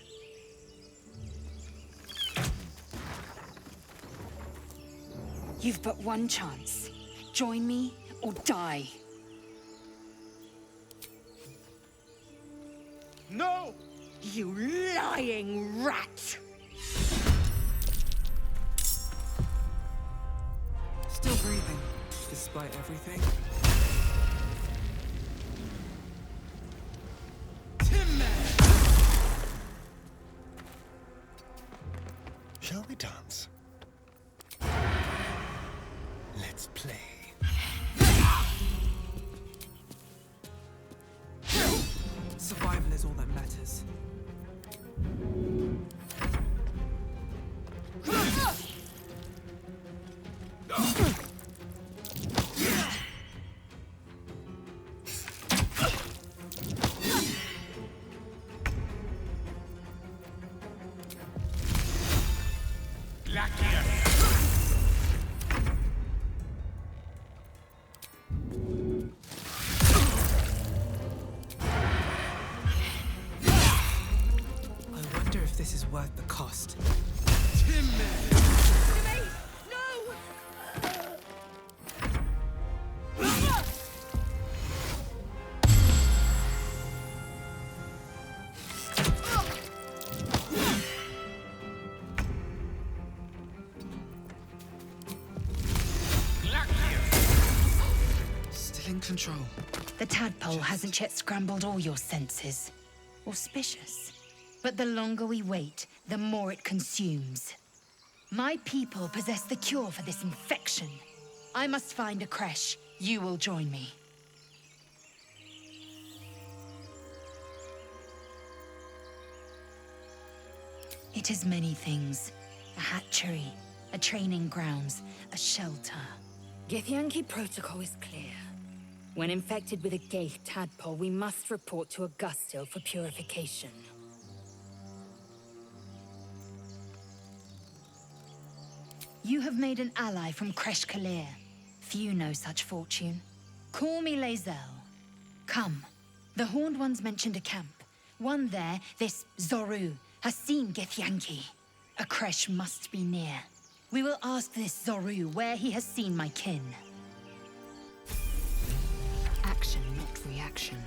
Speaker 4: You've but one chance. Join me or die.
Speaker 13: No!
Speaker 14: You lying rat!
Speaker 2: Still breathing, despite everything.
Speaker 10: Shall we dance? Let's play.
Speaker 2: Survival is all that matters. This is worth the cost.
Speaker 5: Still in control.
Speaker 4: The tadpole hasn't yet scrambled all your senses. Auspicious. But the longer we wait, the more it consumes. My people possess the cure for this infection. I must find a creche. You will join me. It is many things. A hatchery, a training grounds, a shelter.
Speaker 14: Githyanki protocol is clear. When infected with a Gaith tadpole, we must report to Augustil for purification.
Speaker 4: You have made an ally from Kresh Kalir. Few know such fortune. Call me Lae'zel. Come. The Horned Ones mentioned a camp. One there, this Zoru, has seen Githyanki. A Kresh must be near. We will ask this Zoru where he has seen my kin. Action, not reaction.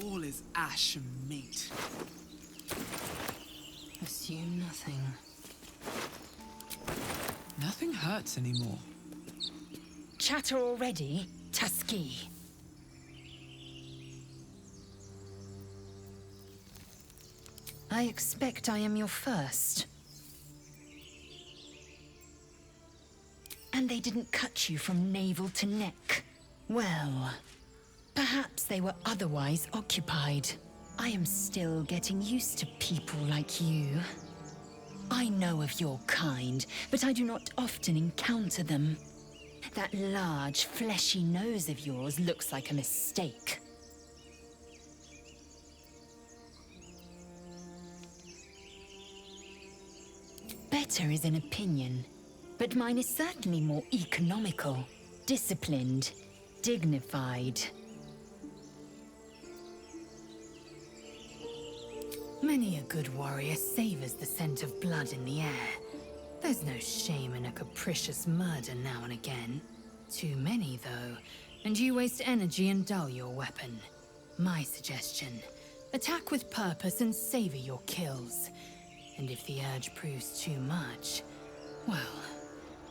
Speaker 5: All is ash and meat.
Speaker 2: Assume nothing. Nothing hurts anymore.
Speaker 14: Chatter already, Tusky. I expect I am your first. And they didn't cut you from navel to neck. Well, perhaps they were otherwise occupied. I am still getting used to people like you. I know of your kind, but I do not often encounter them. That large, fleshy nose of yours looks like a mistake. Better is an opinion, but mine is certainly more economical, disciplined, dignified. Many a good warrior savors the scent of blood in the air. There's no shame in a capricious murder now and again. Too many, though, and you waste energy and dull your weapon. My suggestion, attack with purpose and savor your kills. And if the urge proves too much, well,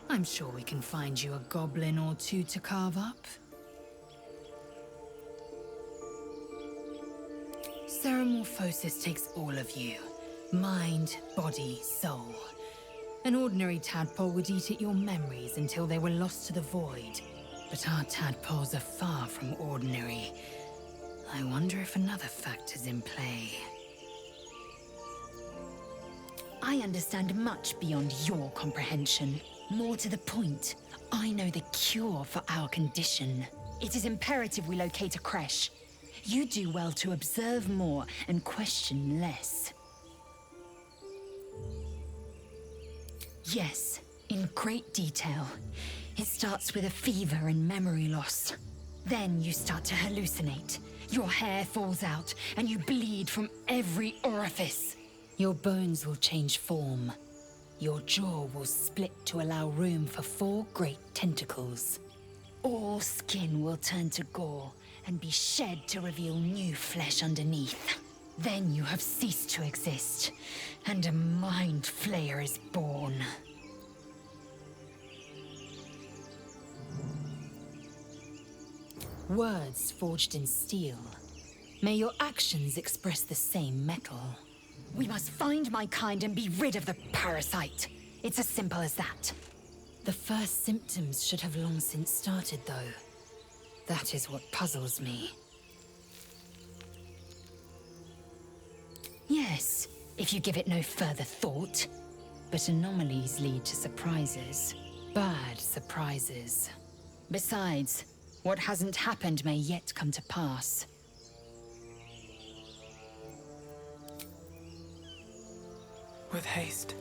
Speaker 14: I'm sure we can find you a goblin or two to carve up. Ceramorphosis takes all of you. Mind, body, soul. An ordinary tadpole would eat at your memories until they were lost to the void. But our tadpoles are far from ordinary. I wonder if another factor's in play. I understand much beyond your comprehension. More to the point, I know the cure for our condition. It is imperative we locate a creche. You do well to observe more and question less. Yes, in great detail. It starts with a fever and memory loss. Then you start to hallucinate. Your hair falls out, and you bleed from every orifice. Your bones will change form. Your jaw will split to allow room for 4 great tentacles. All skin will turn to gore and be shed to reveal new flesh underneath. Then you have ceased to exist, and a mind flayer is born. Words forged in steel. May your actions express the same metal. We must find my kind and be rid of the parasite. It's as simple as that. The first symptoms should have long since started, though. That is what puzzles me. Yes, if you give it no further thought. But anomalies lead to surprises. Bad surprises. Besides, what hasn't happened may yet come to pass.
Speaker 2: With haste.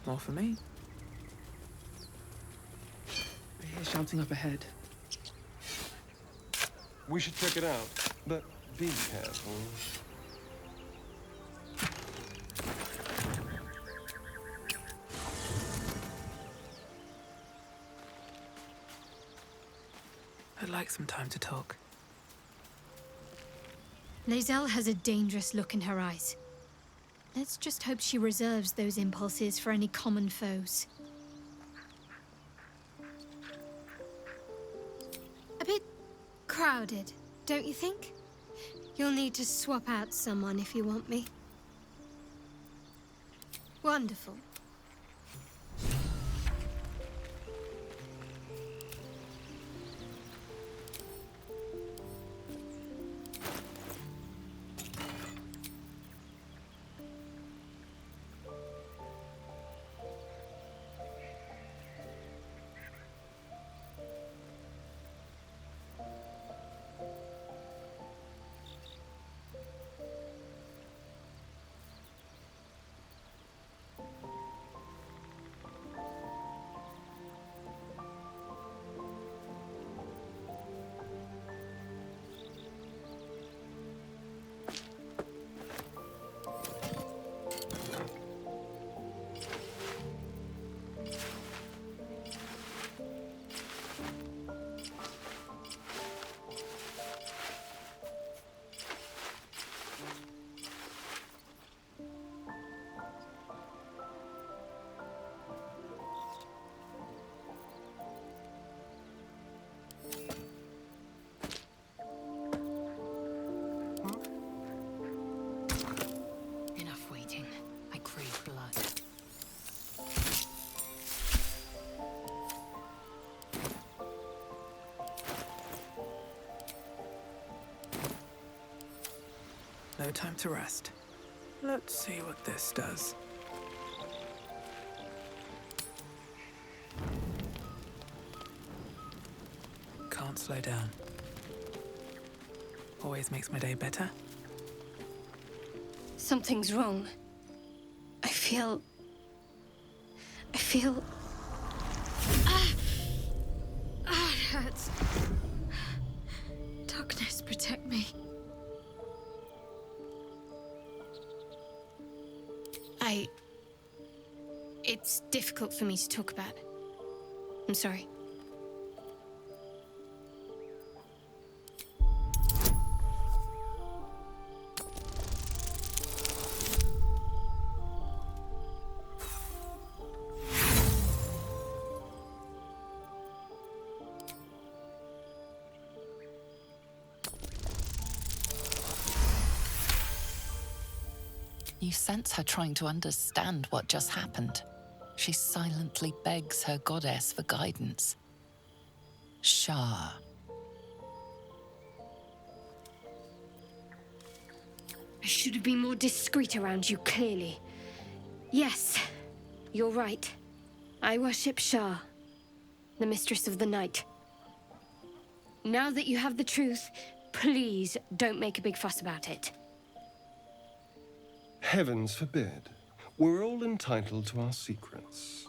Speaker 2: More for me. I hear shouting up ahead.
Speaker 10: We should check it out, but be careful.
Speaker 2: I'd like some time to talk.
Speaker 9: Lae'zel has a dangerous look in her eyes. Let's just hope she reserves those impulses for any common foes. A bit crowded, don't you think? You'll need to swap out someone if you want me. Wonderful.
Speaker 2: no time to rest. Let's see what this does. Can't slow down. Always makes my day better.
Speaker 3: Something's wrong. I feel...
Speaker 9: It hurts. Darkness, protect me.
Speaker 3: It's difficult for me to talk about. I'm sorry.
Speaker 1: You sense her trying to understand what just happened. She silently begs her goddess for guidance. Shah.
Speaker 3: I should have been more discreet around you, clearly. Yes, you're right. I worship Shah, the mistress of the night. Now that you have the truth, please don't make a big fuss about it.
Speaker 10: Heavens forbid. We're all entitled to our secrets.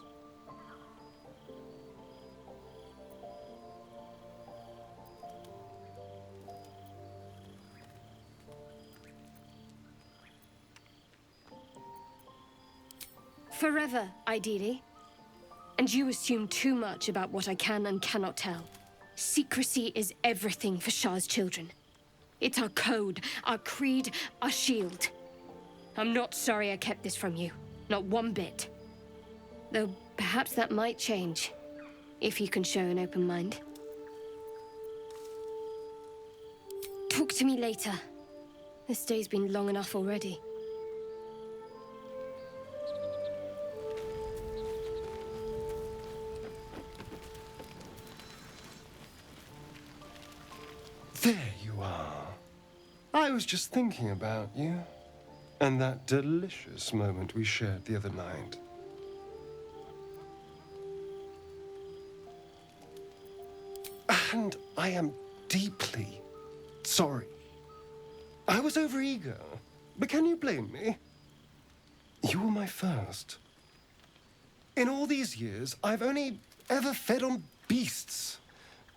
Speaker 3: Forever, ideally. And you assume too much about what I can and cannot tell. Secrecy is everything for Shah's children. It's our code, our creed, our shield. I'm not sorry I kept this from you. Not one bit. Though perhaps that might change, if you can show an open mind. Talk to me later. This day's been long enough already.
Speaker 10: There you are. I was just thinking about you. And that delicious moment we shared the other night. And I am deeply sorry. I was overeager, but can you blame me? You were my first. In all these years, I've only ever fed on beasts.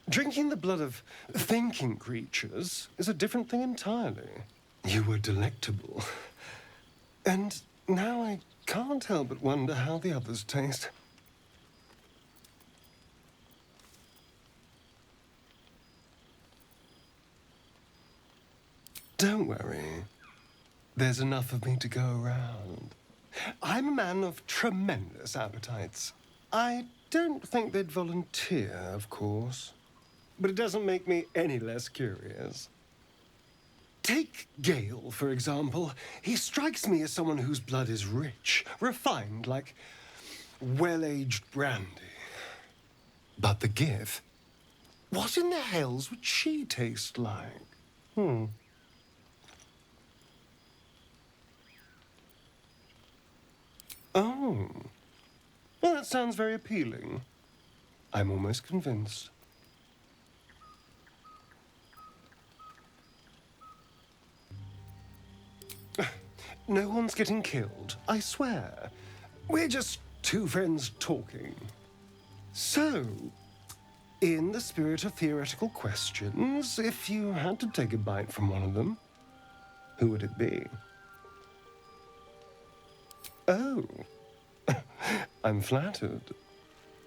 Speaker 10: Drinking the blood of thinking creatures is a different thing entirely. You were delectable. And now I can't help but wonder how the others taste. Don't worry. There's enough of me to go around. I'm a man of tremendous appetites. I don't think they'd volunteer, of course. But it doesn't make me any less curious. Take Gale, for example. He strikes me as someone whose blood is rich, refined, like well-aged brandy. But the Gith? What in the hells would she taste like? Oh, well, that sounds very appealing. I'm almost convinced. No one's getting killed, I swear. We're just two friends talking. So, in the spirit of theoretical questions, if you had to take a bite from one of them, who would it be? Oh, I'm flattered.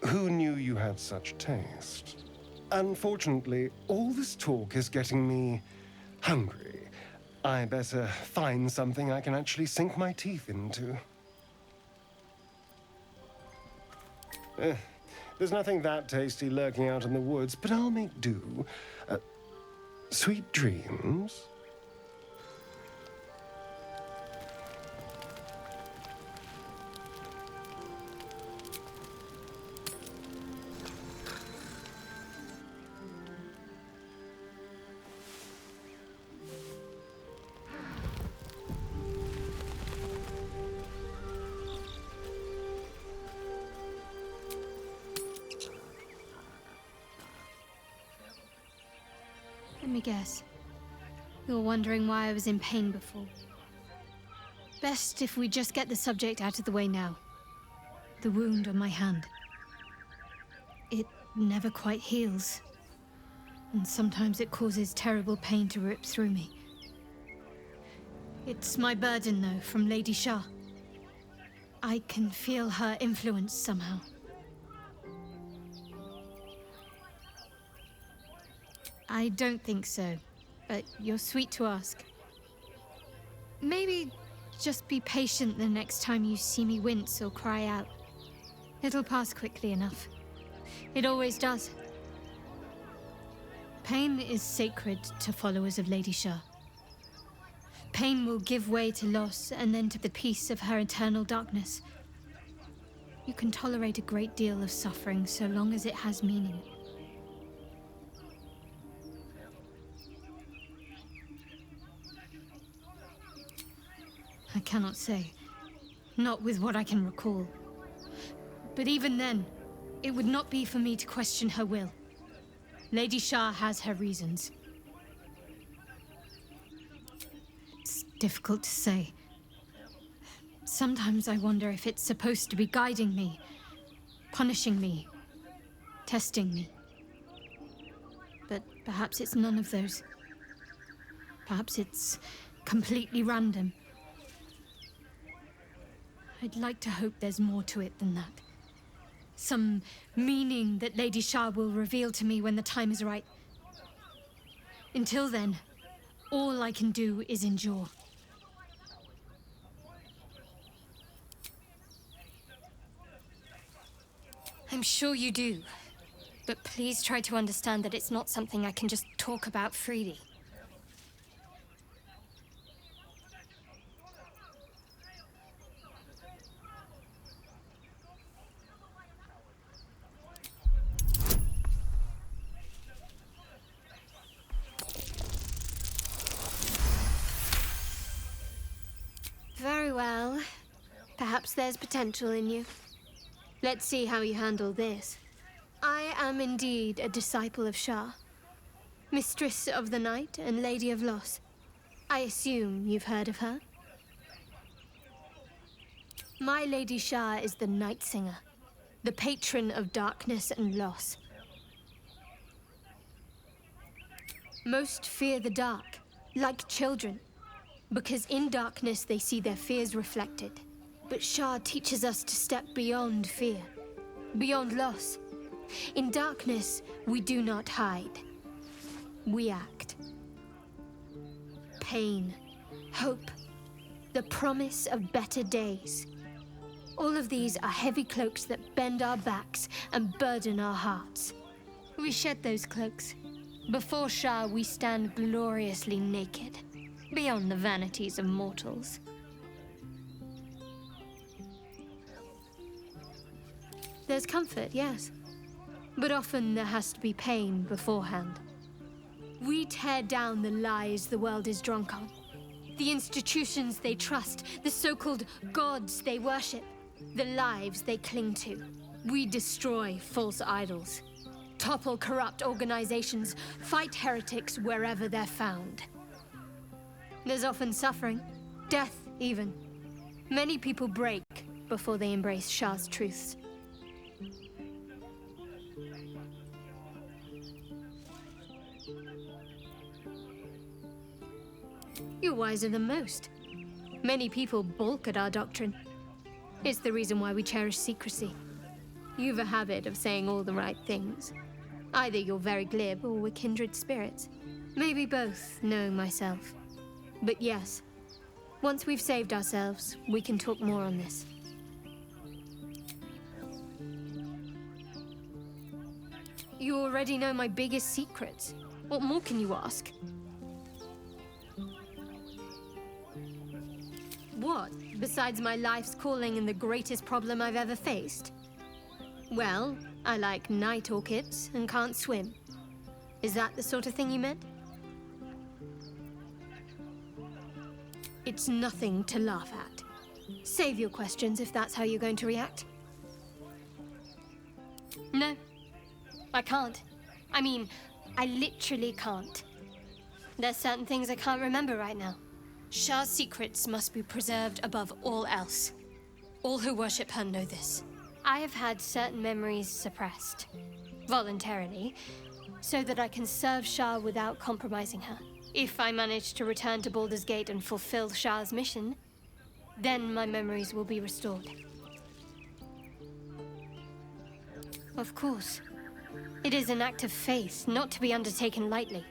Speaker 10: Who knew you had such taste? Unfortunately, all this talk is getting me hungry. I better find something I can actually sink my teeth into. There's nothing that tasty lurking out in the woods, but I'll make do. Sweet dreams.
Speaker 9: guess. You're wondering why I was in pain before. Best if we just get the subject out of the way now. The wound on my hand. It never quite heals. And sometimes it causes terrible pain to rip through me. It's my burden, though, from Lady Shah. I can feel her influence somehow. I don't think so, but you're sweet to ask. Maybe just be patient the next time you see me wince or cry out. It'll pass quickly enough. It always does. Pain is sacred to followers of Lady Shah. Pain will give way to loss and then to the peace of her eternal darkness. You can tolerate a great deal of suffering so long as it has meaning. I cannot say. Not with what I can recall. But even then, it would not be for me to question her will. Lady Shah has her reasons. It's difficult to say. Sometimes I wonder if it's supposed to be guiding me, punishing me, testing me. But perhaps it's none of those. Perhaps it's completely random. I'd like to hope there's more to it than that. Some meaning that Lady Shah will reveal to me when the time is right. Until then, all I can do is endure. I'm sure you do. But please try to understand that it's not something I can just talk about freely. Very well. Perhaps there's potential in you. Let's see how you handle this. I am indeed a disciple of Shah, Mistress of the Night and Lady of Loss. I assume you've heard of her? My Lady Shah is the Night Singer, the patron of darkness and loss. Most fear the dark, like children, because in darkness they see their fears reflected. But Shah teaches us to step beyond fear, beyond loss. In darkness, we do not hide. We act. Pain, hope, the promise of better days. All of these are heavy cloaks that bend our backs and burden our hearts. We shed those cloaks. Before Shah, we stand gloriously naked, beyond the vanities of mortals. There's comfort, yes. But often there has to be pain beforehand. We tear down the lies the world is drunk on. The institutions they trust, the so-called gods they worship, the lives they cling to. We destroy false idols, topple corrupt organizations, fight heretics wherever they're found. There's often suffering, death even. Many people break before they embrace Shah's truths. You're wiser than most. Many people balk at our doctrine. It's the reason why we cherish secrecy. You've a habit of saying all the right things. Either you're very glib or we're kindred spirits. Maybe both, knowing myself. But yes, once we've saved ourselves, we can talk more on this. You already know my biggest secrets. What more can you ask? What, besides my life's calling and the greatest problem I've ever faced? Well, I like night orchids and can't swim. Is that the sort of thing you meant? It's nothing to laugh at. Save your questions if that's how you're going to react. No, I can't. I mean, I literally can't.
Speaker 3: There's certain things I can't remember right now. Shah's secrets must be preserved above all else. All who worship her know this. I have had certain memories suppressed, voluntarily, so that I can serve Shah without compromising her. If I manage to return to Baldur's Gate and fulfill Shah's mission, then my memories will be restored. Of course. It is an act of faith, not to be undertaken lightly.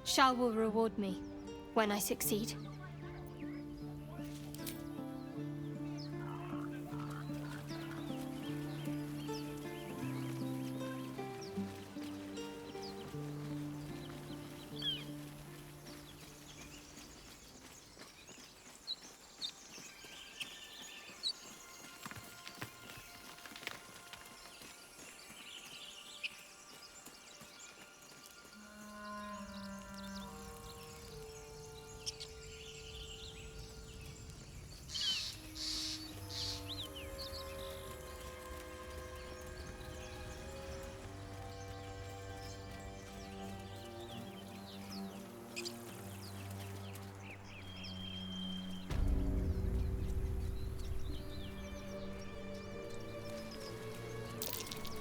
Speaker 3: Shah will reward me when I succeed.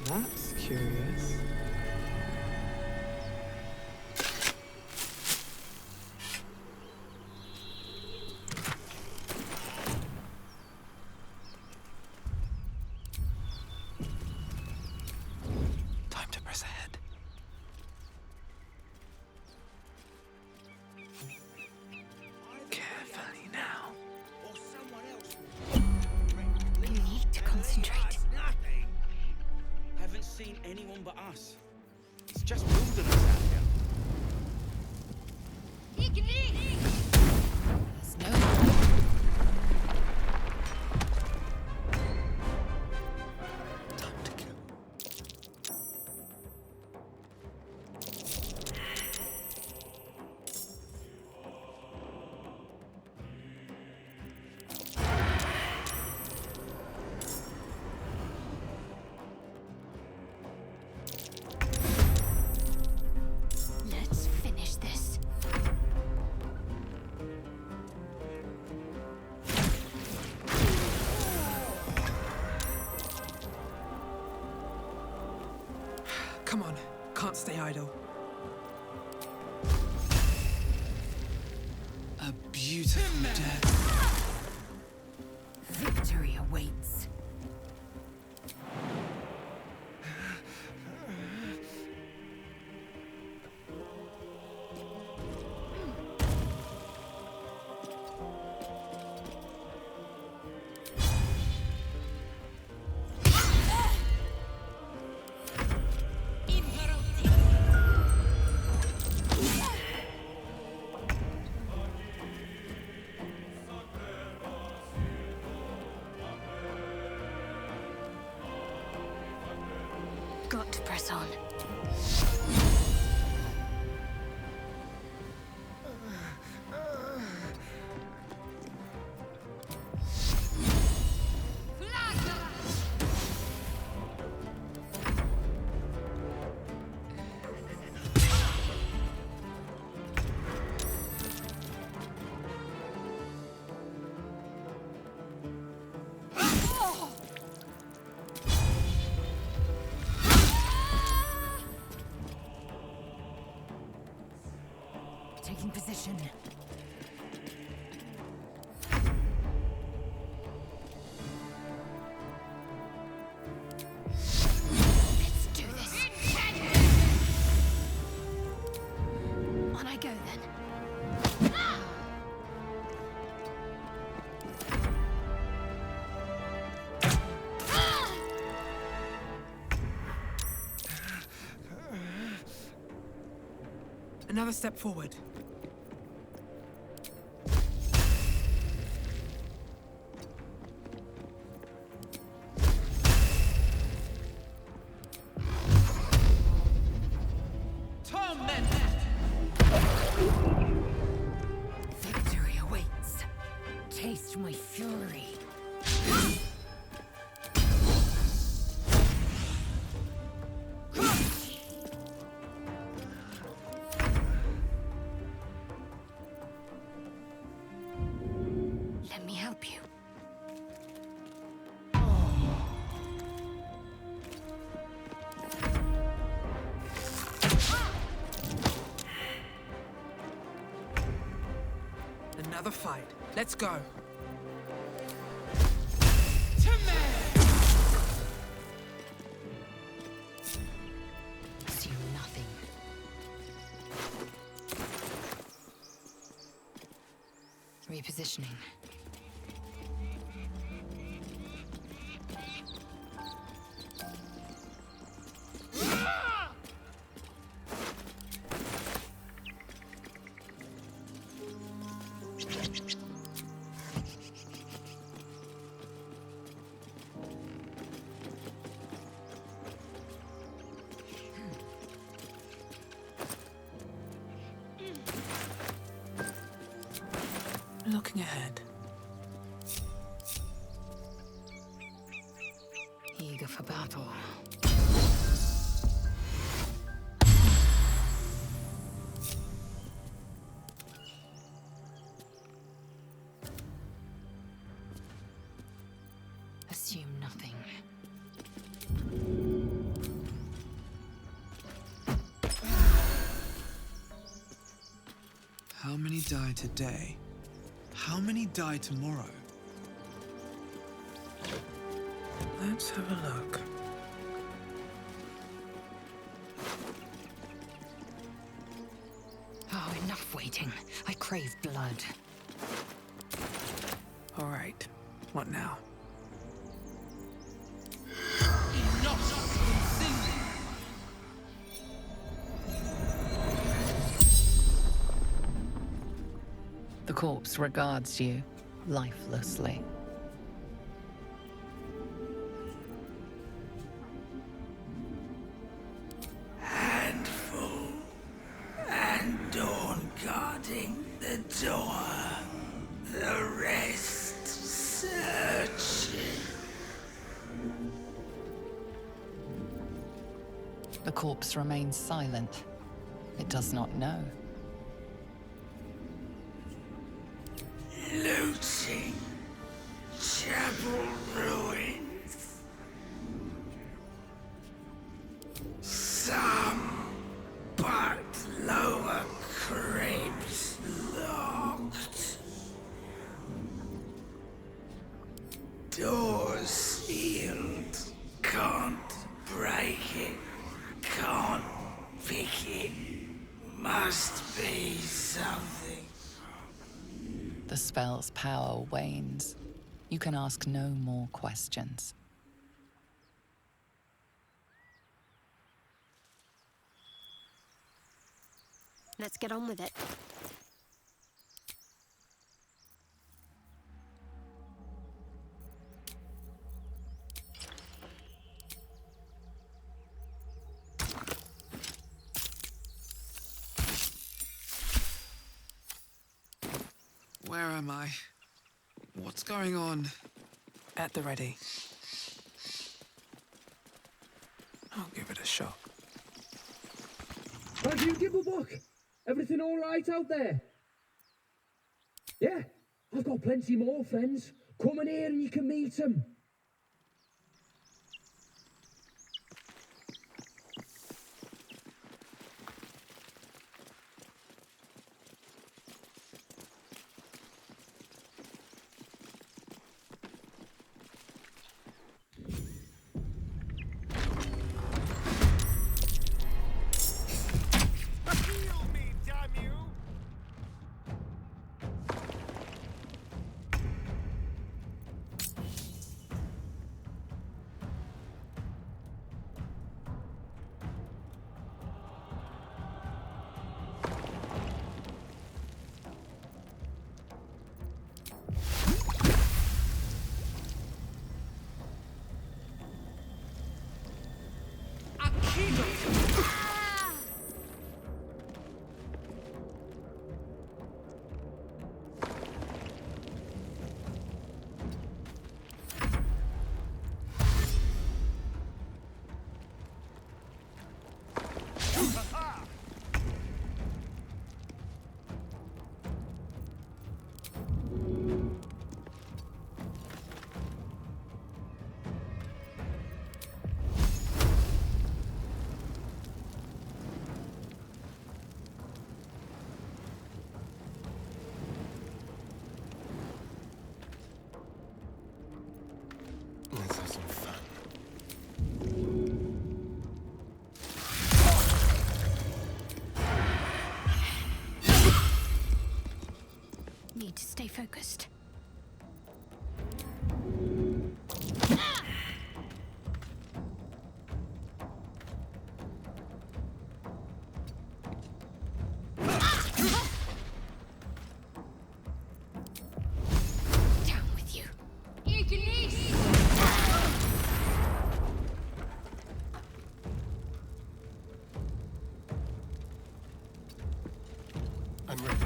Speaker 2: That's curious.
Speaker 5: Time to press ahead. Carefully now.
Speaker 3: You need to concentrate.
Speaker 13: Haven't seen anyone but us. It's just wilderness out here.
Speaker 1: There's no.
Speaker 5: Time to kill.
Speaker 3: Let's finish this.
Speaker 5: Come on, can't stay idle. A beautiful death.
Speaker 14: Victory awaits.
Speaker 3: Got to press on.
Speaker 14: Taking position.
Speaker 3: Let's do this. On I go then.
Speaker 5: Another step forward.
Speaker 14: Victory awaits. Taste my fury.
Speaker 3: Let me help you.
Speaker 5: Another fight. Let's go.
Speaker 14: Assume nothing. Repositioning.
Speaker 2: Looking ahead.
Speaker 14: Eager for battle. Assume nothing.
Speaker 5: How many die today? How many die tomorrow? Let's have a look.
Speaker 14: Oh, enough waiting. I crave blood.
Speaker 5: All right. What now?
Speaker 1: The corpse regards you lifelessly.
Speaker 7: Handful and Dawn guarding the door. The rest searching.
Speaker 1: The corpse remains silent. It does not know.
Speaker 7: Looting chapel ruins. Some but lower crypts locked. Doors sealed. Can't break it. Can't pick it. Must be something.
Speaker 1: The spell's power wanes. You can ask no more questions.
Speaker 12: Let's get on with it.
Speaker 5: Where am I? What's going on? At the ready. I'll give it a shot.
Speaker 15: Have you, Gibblebuck? Everything all right out there? Yeah, I've got plenty more friends. Come in here and you can meet them.
Speaker 9: Stay focused.
Speaker 10: I'm ready.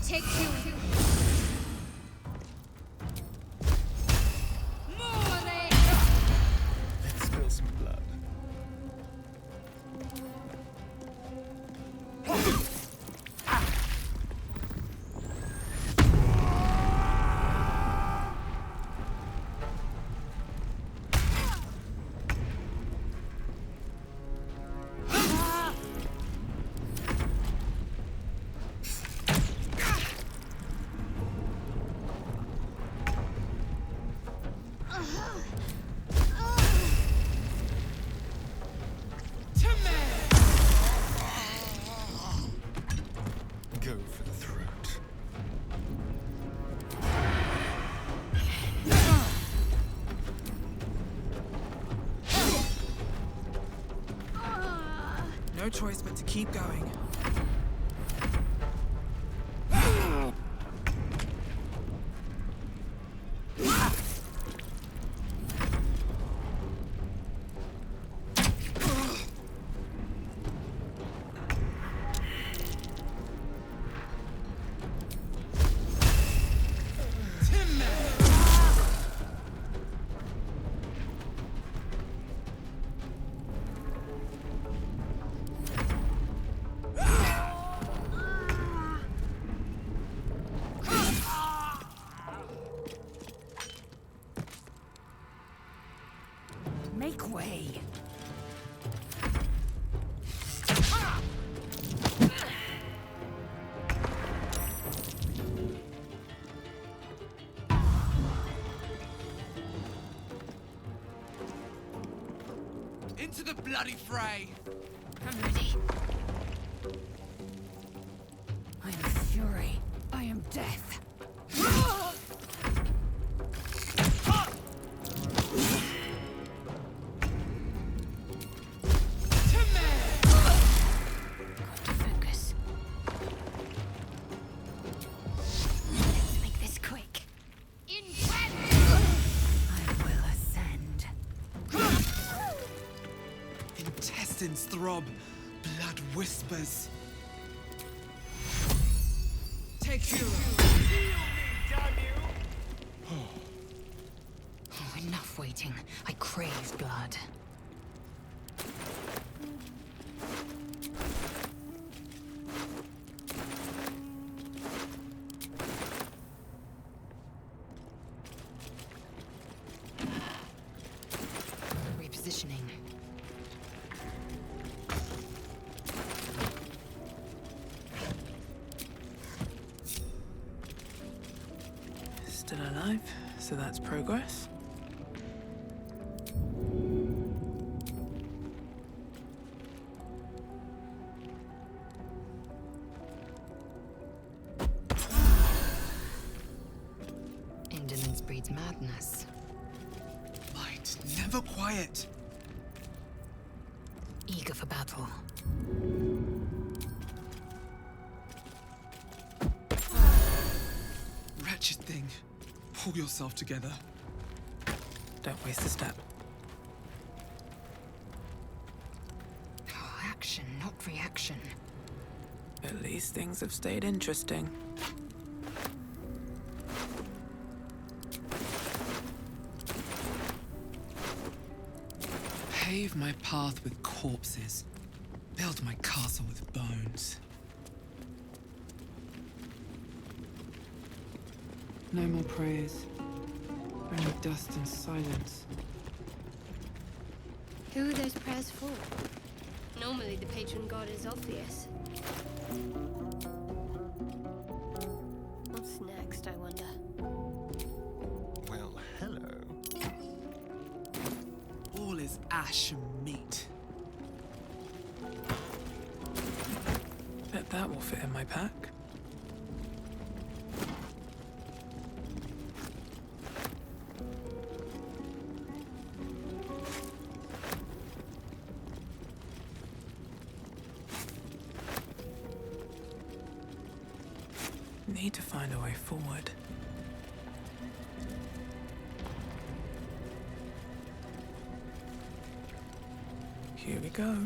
Speaker 9: Take two.
Speaker 10: Let's spill some blood. Go for the throat.
Speaker 5: No choice but to keep going.
Speaker 4: Make way.
Speaker 5: Into the bloody fray!
Speaker 4: I'm ready. I am fury. I am death.
Speaker 5: Intestines throb, blood whispers. Take hero.
Speaker 4: Oh, enough waiting. I crave blood. Repositioning.
Speaker 2: Still alive, so that's progress.
Speaker 4: Indolence breeds madness.
Speaker 5: Mind never quiet.
Speaker 4: Eager for battle.
Speaker 5: Pull yourself together.
Speaker 2: Don't waste a step.
Speaker 4: Oh, action, not reaction.
Speaker 2: At least things have stayed interesting.
Speaker 5: Pave my path with corpses. Build my castle with bones. No more praise. Only dust and silence.
Speaker 9: Who are those prayers for? Normally the patron god is obvious. What's next, I wonder?
Speaker 10: Well, hello.
Speaker 5: All is ash and meat.
Speaker 2: Bet that will fit in my pack. Need to find a way forward. Here we go.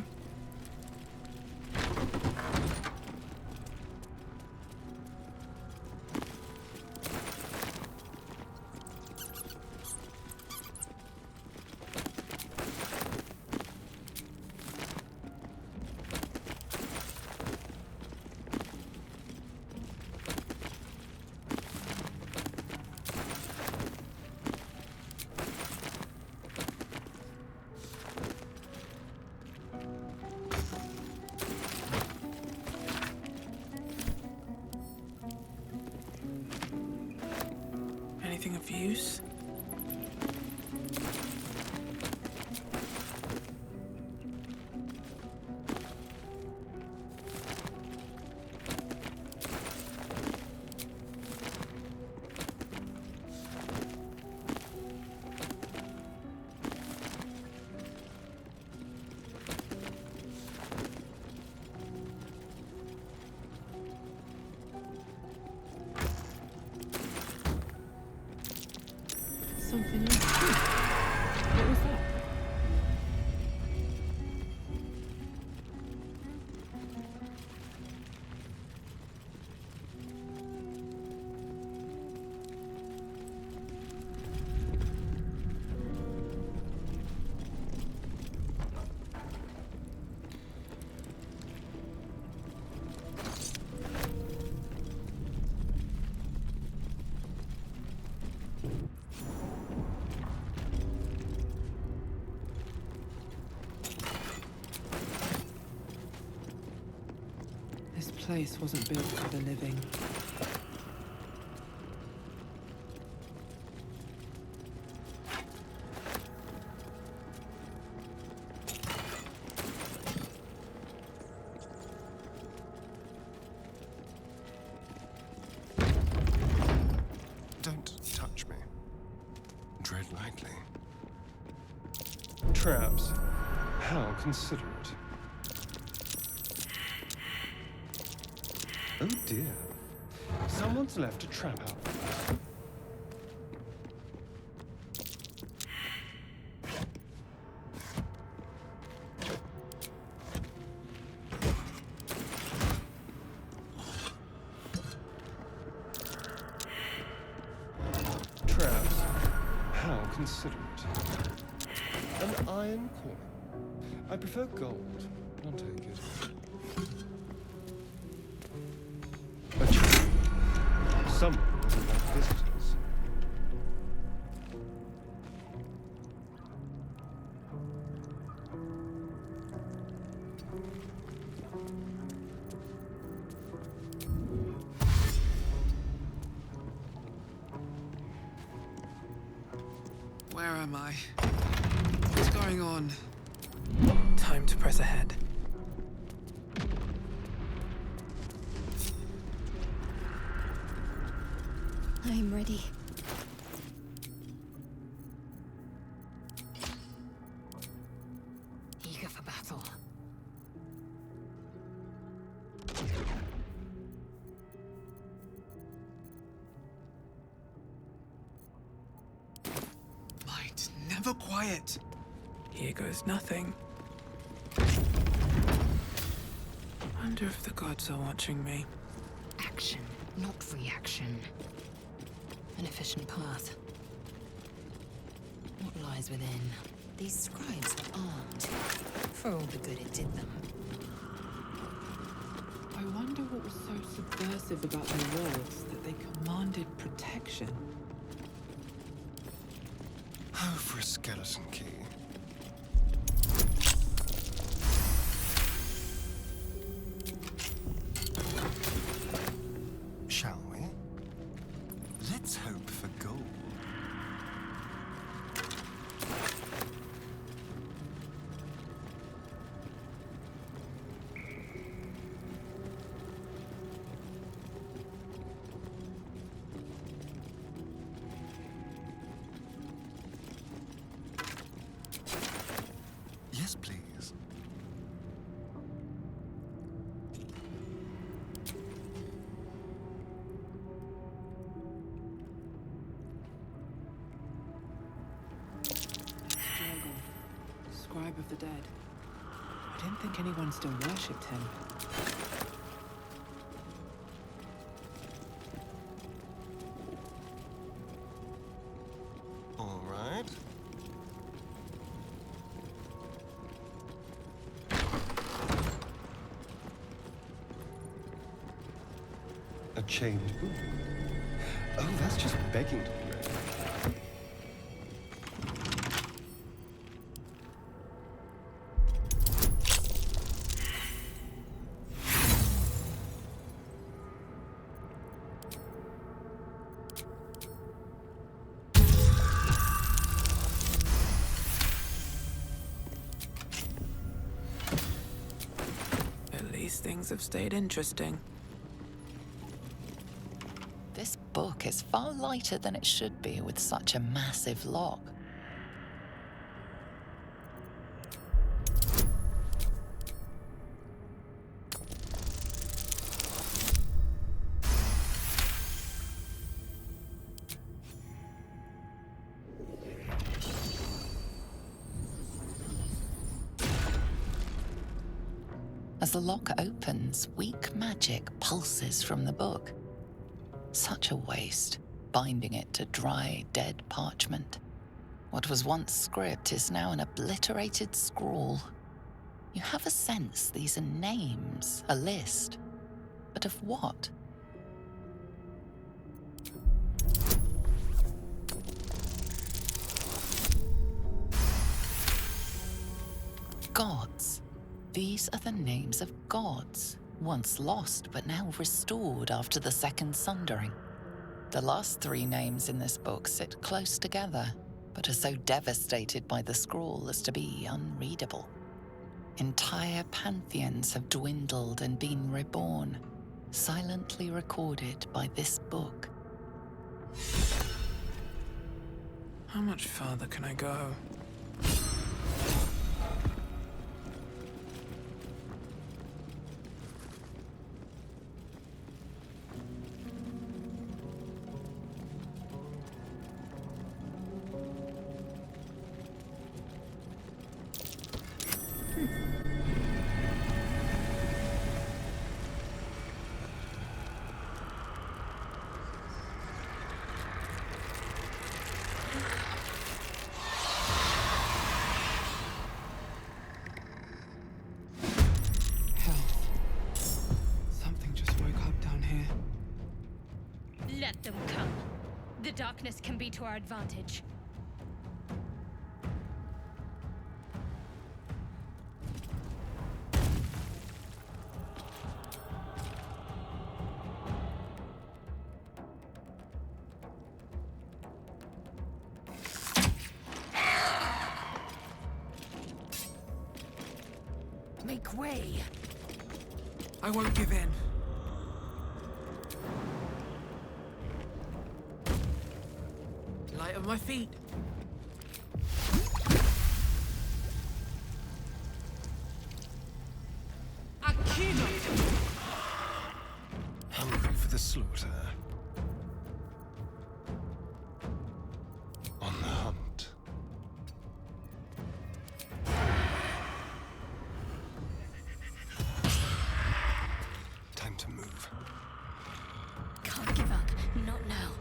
Speaker 2: Anything of use?
Speaker 5: Something else. What was that? This place wasn't built for the living.
Speaker 10: Don't touch me. Tread lightly. Traps. How considerate. Oh dear. Someone's left a trap out there. Traps. How considerate. An iron coin. I prefer gold. I'll take it. A trap. Someone doesn't like visitors.
Speaker 5: Where am I? What's going on?
Speaker 2: Time to press ahead.
Speaker 9: I'm ready.
Speaker 4: Eager for battle.
Speaker 5: Never quiet.
Speaker 2: Here goes nothing. Wonder if the gods are watching me.
Speaker 4: Action, not reaction. An efficient path. What lies within? These scribes are armed. For all the good it did them.
Speaker 2: I wonder what was so subversive about their words that they commanded protection.
Speaker 10: Oh, for a skeleton key. Shall we? Let's hope for gold. Yes, please.
Speaker 2: Struggle. Scribe of the dead. I didn't think anyone still worshipped him.
Speaker 10: All right. A chained book. Oh, that's just begging to be read.
Speaker 2: At least things have stayed interesting.
Speaker 1: This book is far lighter than it should be with such a massive lock. As the lock opens, weak magic pulses from the book. Such a waste, binding it to dry, dead parchment. What was once script is now an obliterated scrawl. You have a sense these are names, a list. But of what? Gods. These are the names of gods, once lost but now restored after the Second Sundering. The last three names in this book sit close together, but are so devastated by the scrawl as to be unreadable. Entire pantheons have dwindled and been reborn, silently recorded by this book.
Speaker 2: How much farther can I go?
Speaker 9: Let them come. The darkness can be to our advantage.
Speaker 4: Make way!
Speaker 2: I won't give in. Light on my feet.
Speaker 10: Hungry for the slaughter. On the hunt. to move.
Speaker 3: Can't give up. Not now.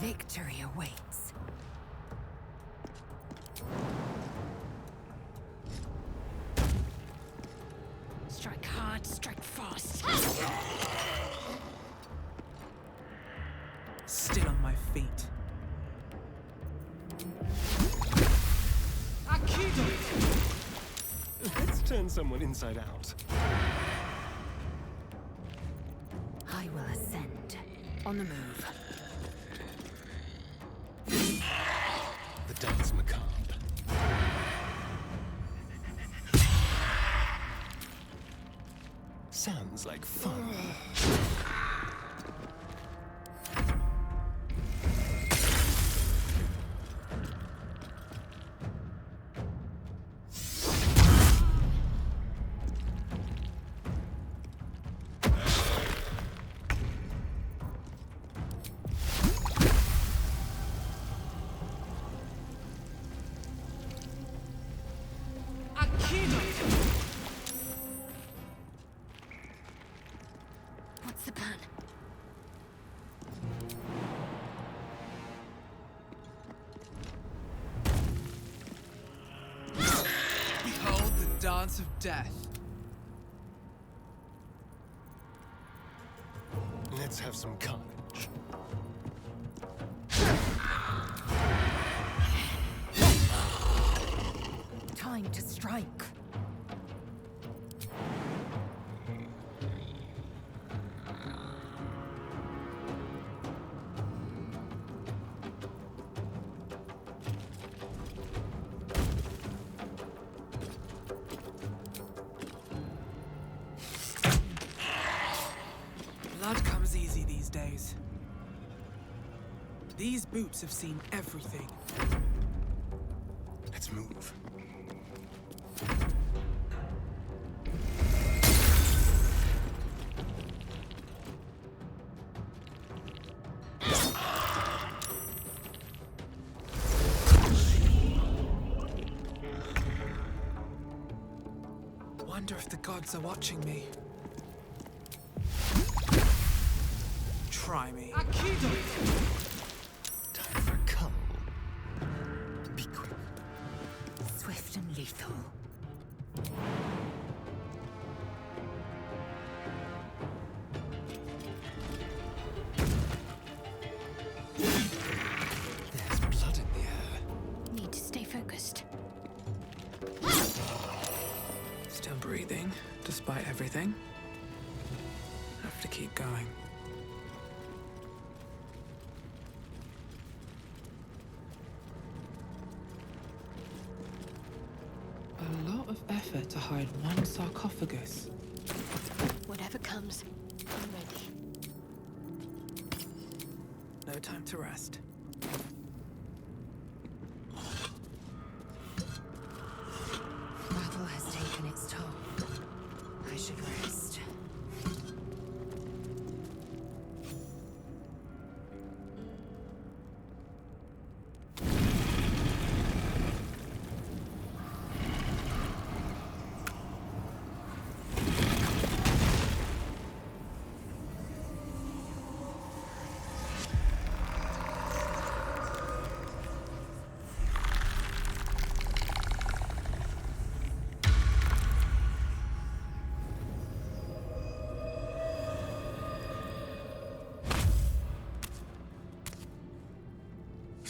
Speaker 4: Victory awaits.
Speaker 3: Strike hard, strike fast.
Speaker 2: Still on my feet.
Speaker 10: Let's turn someone inside out.
Speaker 4: I will ascend. On the move.
Speaker 10: The dance macabre. Sounds like fun.
Speaker 3: What's the plan?
Speaker 2: Behold the dance of death.
Speaker 10: Let's have some carnage.
Speaker 4: Time to strike.
Speaker 2: Blood comes easy these days. These boots have seen everything.
Speaker 10: Let's move.
Speaker 2: Wonder if the gods are watching me. Try me.
Speaker 10: Time for cull. Be quick.
Speaker 4: Swift and lethal.
Speaker 10: There's blood in the air.
Speaker 3: Need to stay focused.
Speaker 2: Still breathing, despite everything. Have to keep going. A lot of effort to hide one sarcophagus.
Speaker 3: Whatever comes, I'm ready.
Speaker 2: No time to rest.
Speaker 4: Battle has taken its toll. I should rest.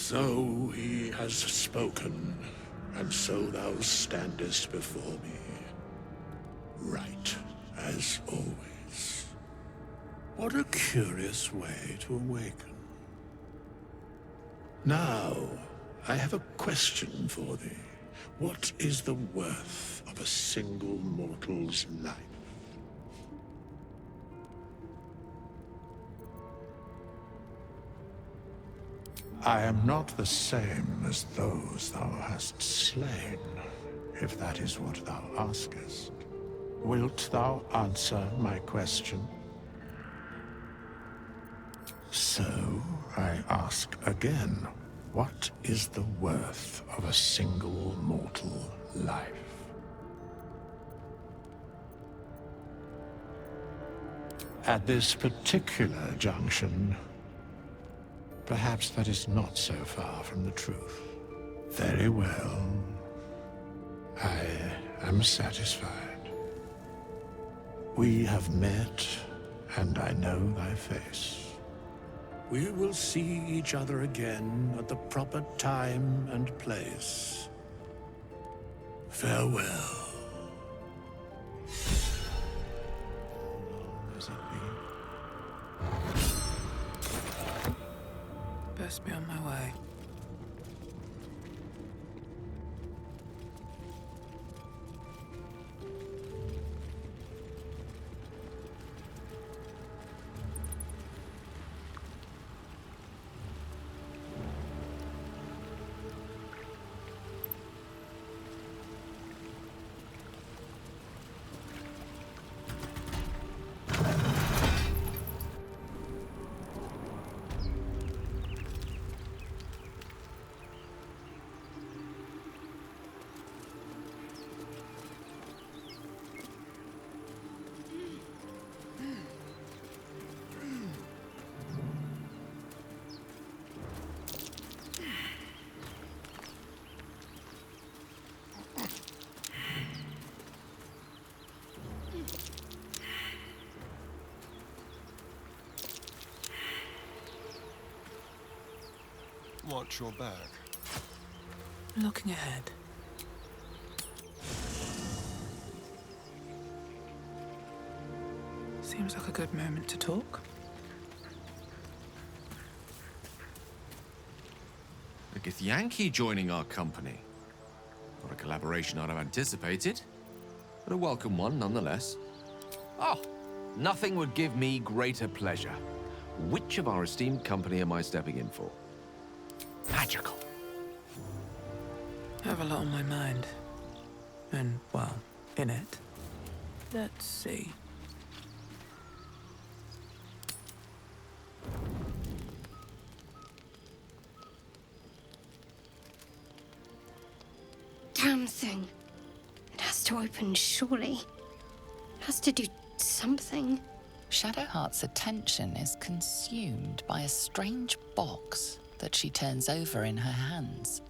Speaker 6: So he has spoken, and so thou standest before me. Right, as always. What a curious way to awaken. Now, I have a question for thee. What is the worth of a single mortal's life? I am not the same as those thou hast slain, if that is what thou askest. Wilt thou answer my question? So, I ask again, what is the worth of a single mortal life? At this particular junction, perhaps that is not so far from the truth. Very well. I am satisfied. We have met, and I know thy face. We will see each other again at the proper time and place. Farewell.
Speaker 2: Best be on my way.
Speaker 10: Watch your back.
Speaker 2: Looking ahead. Seems like a good moment to talk.
Speaker 11: A Githyanki joining our company. Not a collaboration I'd have anticipated, but a welcome one nonetheless. Oh, nothing would give me greater pleasure. Which of our esteemed company am I stepping in for? Magical.
Speaker 2: I have a lot on my mind. And, well, in it. Let's see.
Speaker 3: Damn thing. It has to open, surely. It has to do something.
Speaker 1: Shadowheart's attention is consumed by a strange box that she turns over in her hands.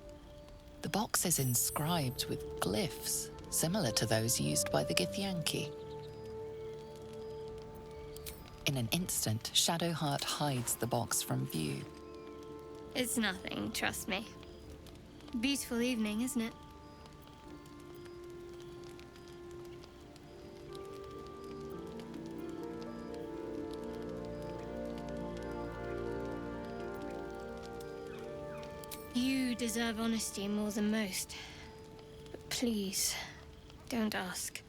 Speaker 1: The box is inscribed with glyphs similar to those used by the Githyanki. In an instant, Shadowheart hides the box from view.
Speaker 3: It's nothing, trust me. Beautiful evening, isn't it? You deserve honesty more than most. But please, don't ask.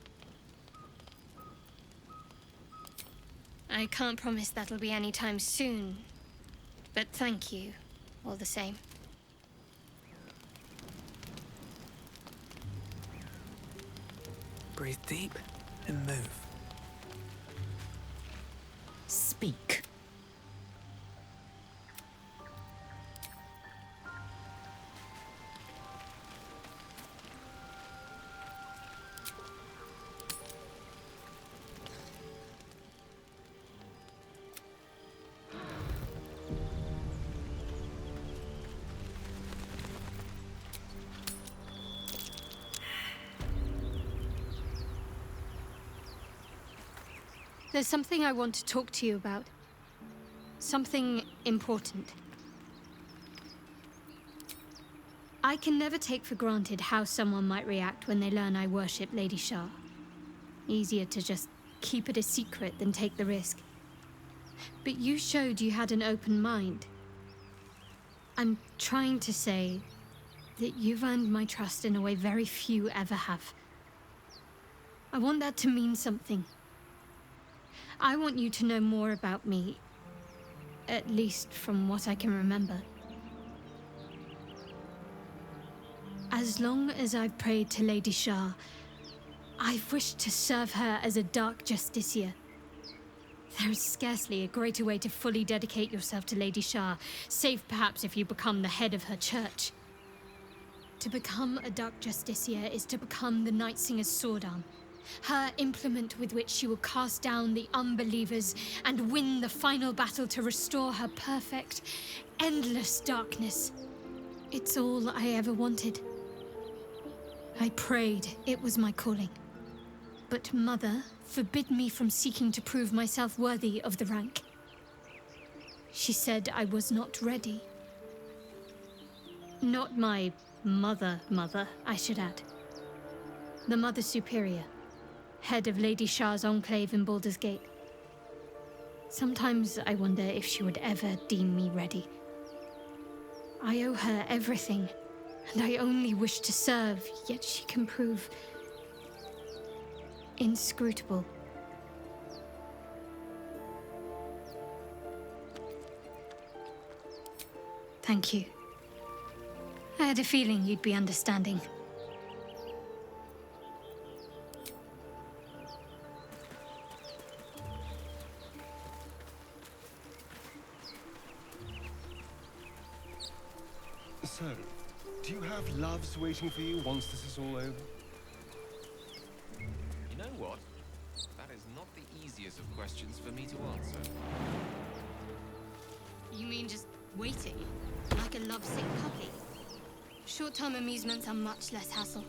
Speaker 3: I can't promise that'll be anytime soon, but thank you, all the same.
Speaker 2: Breathe deep and move.
Speaker 14: Speak.
Speaker 9: There's something I want to talk to you about. Something important. I can never take for granted how someone might react when they learn I worship Lady Shar. Easier to just keep it a secret than take the risk. But you showed you had an open mind. I'm trying to say that you've earned my trust in a way very few ever have. I want that to mean something. I want you to know more about me, at least from what I can remember. As long as I've prayed to Lady Shar, I've wished to serve her as a Dark Justiciar. There is scarcely a greater way to fully dedicate yourself to Lady Shar, save perhaps if you become the head of her church. To become a Dark Justiciar is to become the Night Singer's sword arm, her implement with which she will cast down the unbelievers and win the final battle to restore her perfect, endless darkness. It's all I ever wanted. I prayed it was my calling. But Mother forbid me from seeking to prove myself worthy of the rank. She said I was not ready. Not my mother, I should add. The Mother Superior, head of Lady Shar's enclave in Baldur's Gate. Sometimes I wonder if she would ever deem me ready. I owe her everything, and I only wish to serve, yet she can prove inscrutable. Thank you. I had a feeling you'd be understanding.
Speaker 10: So, do you have loves waiting for you once this is all over?
Speaker 11: You know what? That is not the easiest of questions for me to answer.
Speaker 3: You mean just waiting? Like a lovesick puppy? Short-term amusements are much less hassle.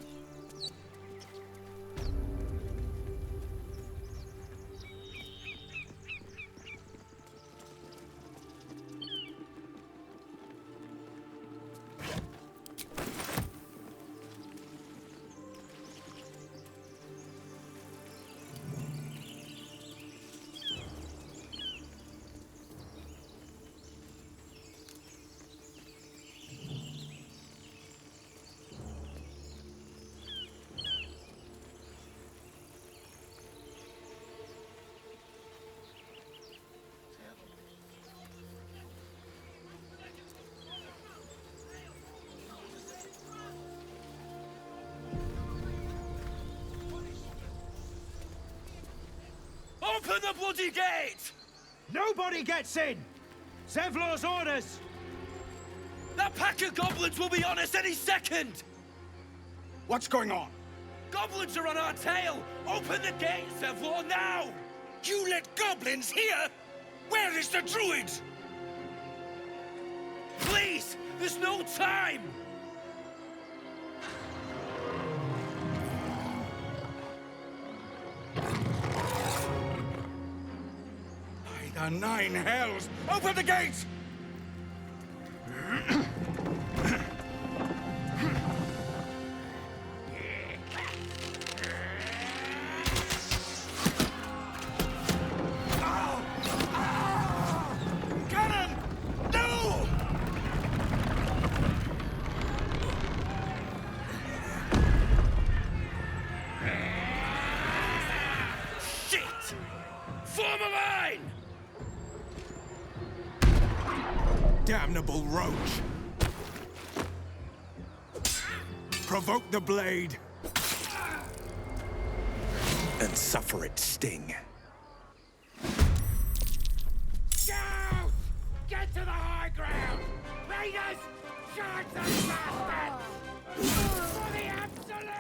Speaker 16: Open the bloody gate! Nobody gets in! Zevlor's orders! That pack of goblins will be on us any second!
Speaker 17: What's going on?
Speaker 16: Goblins are on our tail! Open the gate, Zevlor, now!
Speaker 17: You let goblins here? Where is the druid?
Speaker 16: Please! There's no time!
Speaker 17: The nine hells! Open the gates! Cannon! No!
Speaker 16: Shit! Form a line!
Speaker 17: Damnable roach! Provoke the blade! And suffer its sting.
Speaker 7: Shout! Get to the high ground! Raiders! Charge the bastards! For the absolute!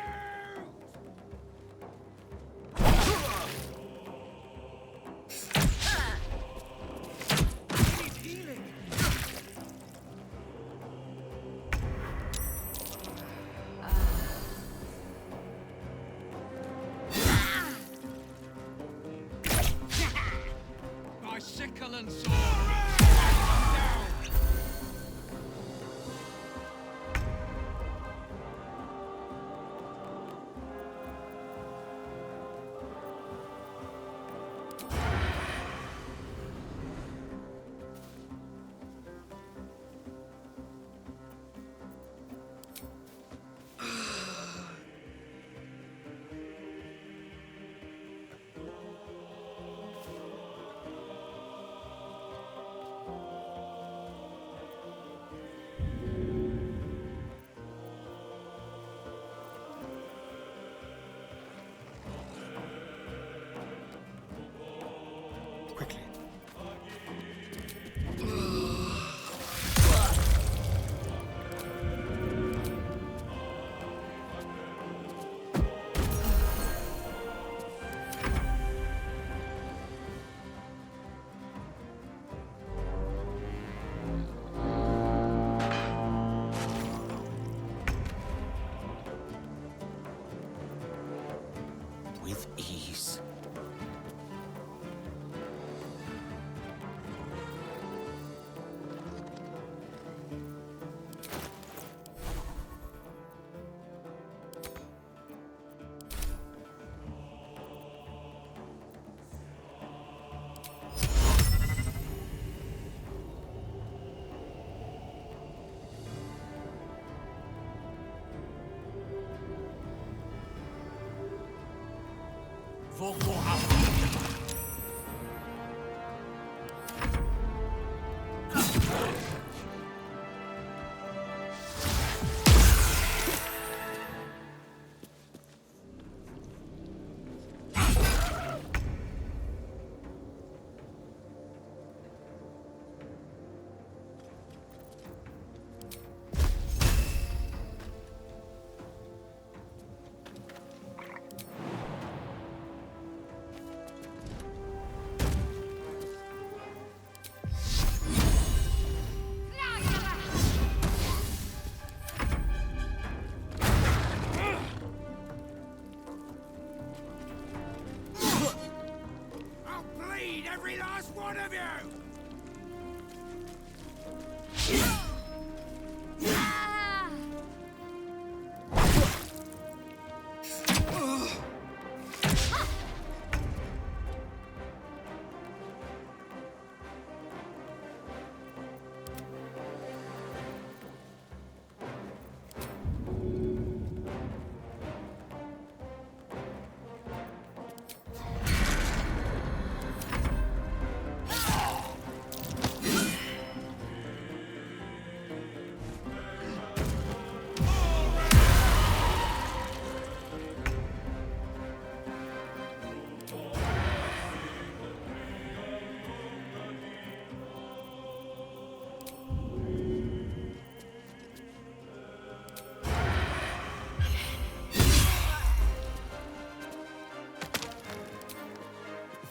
Speaker 7: Every last one of you!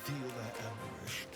Speaker 10: Feel that anguish.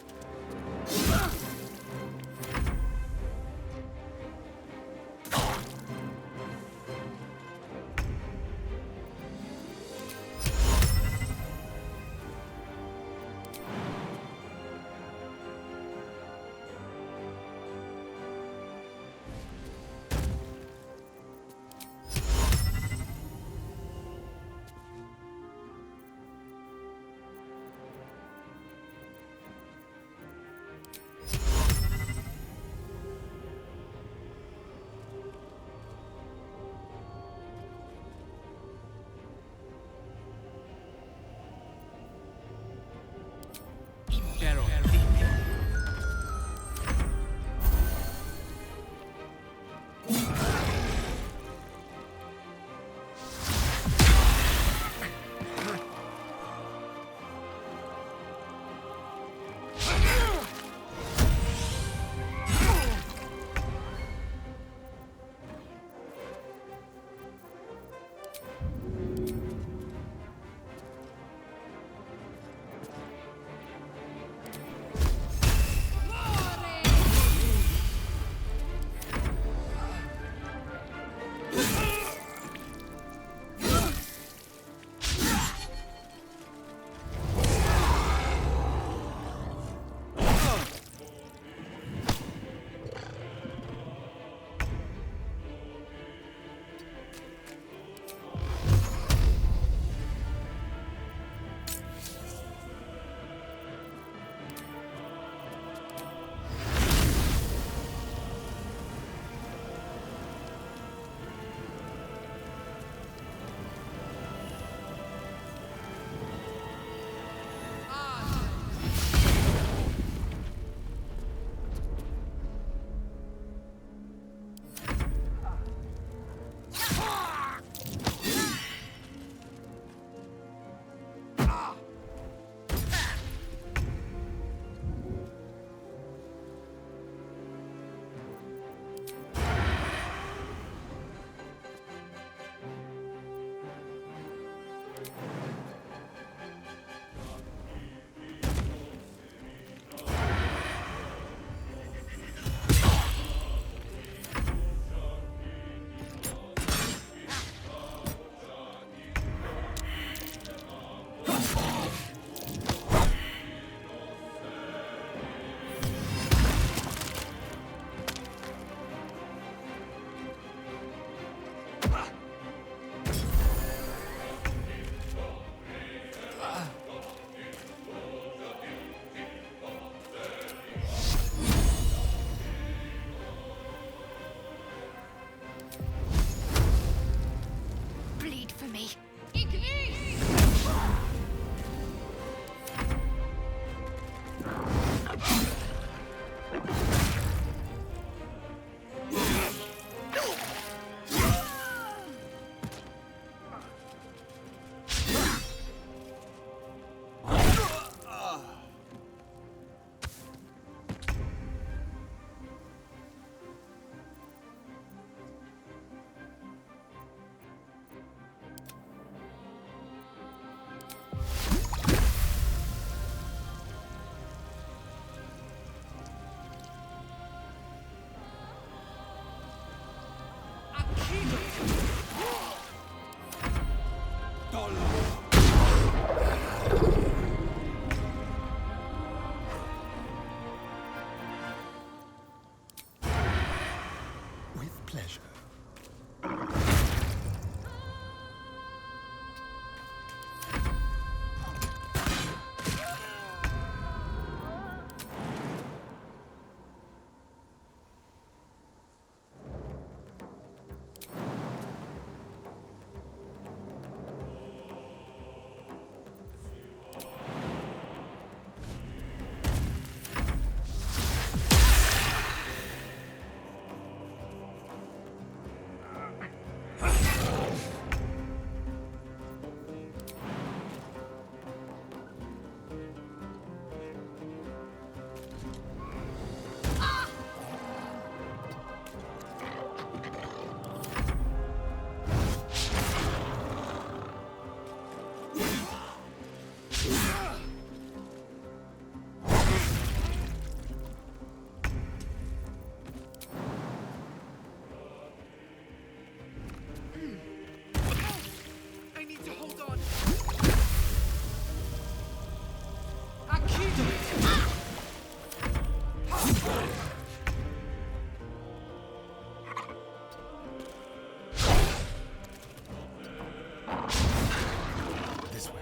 Speaker 11: This way.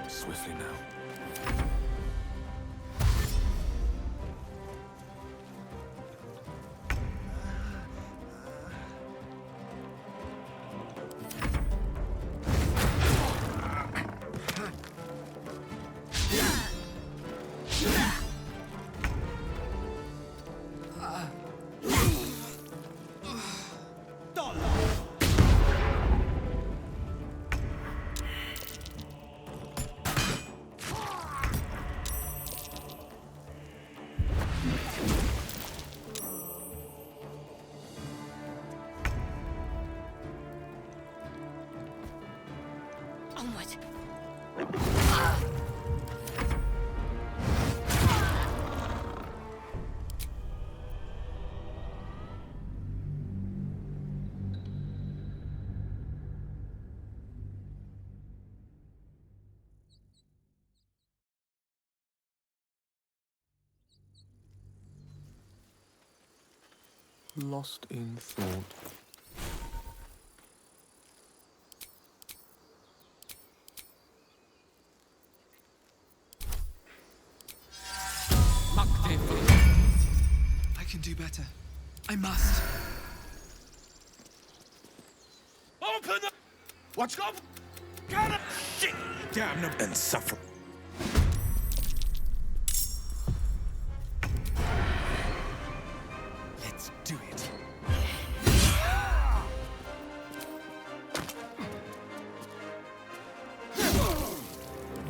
Speaker 11: Swiftly now.
Speaker 3: Onward.
Speaker 11: Lost in thought.
Speaker 5: I can do better. I must.
Speaker 16: Open the... What's up? Got it! Shit! Damn them and suffer.
Speaker 5: Let's do it.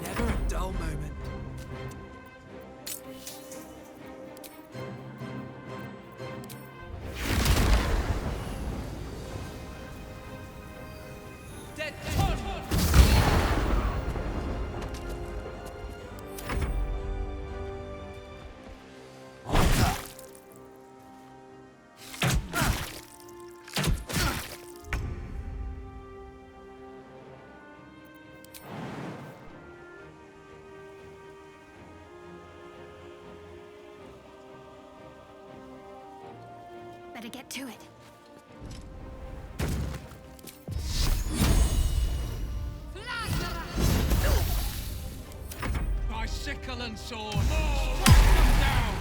Speaker 5: Never a dull moment.
Speaker 3: Better get to it.
Speaker 16: By sickle and sword, strike them down!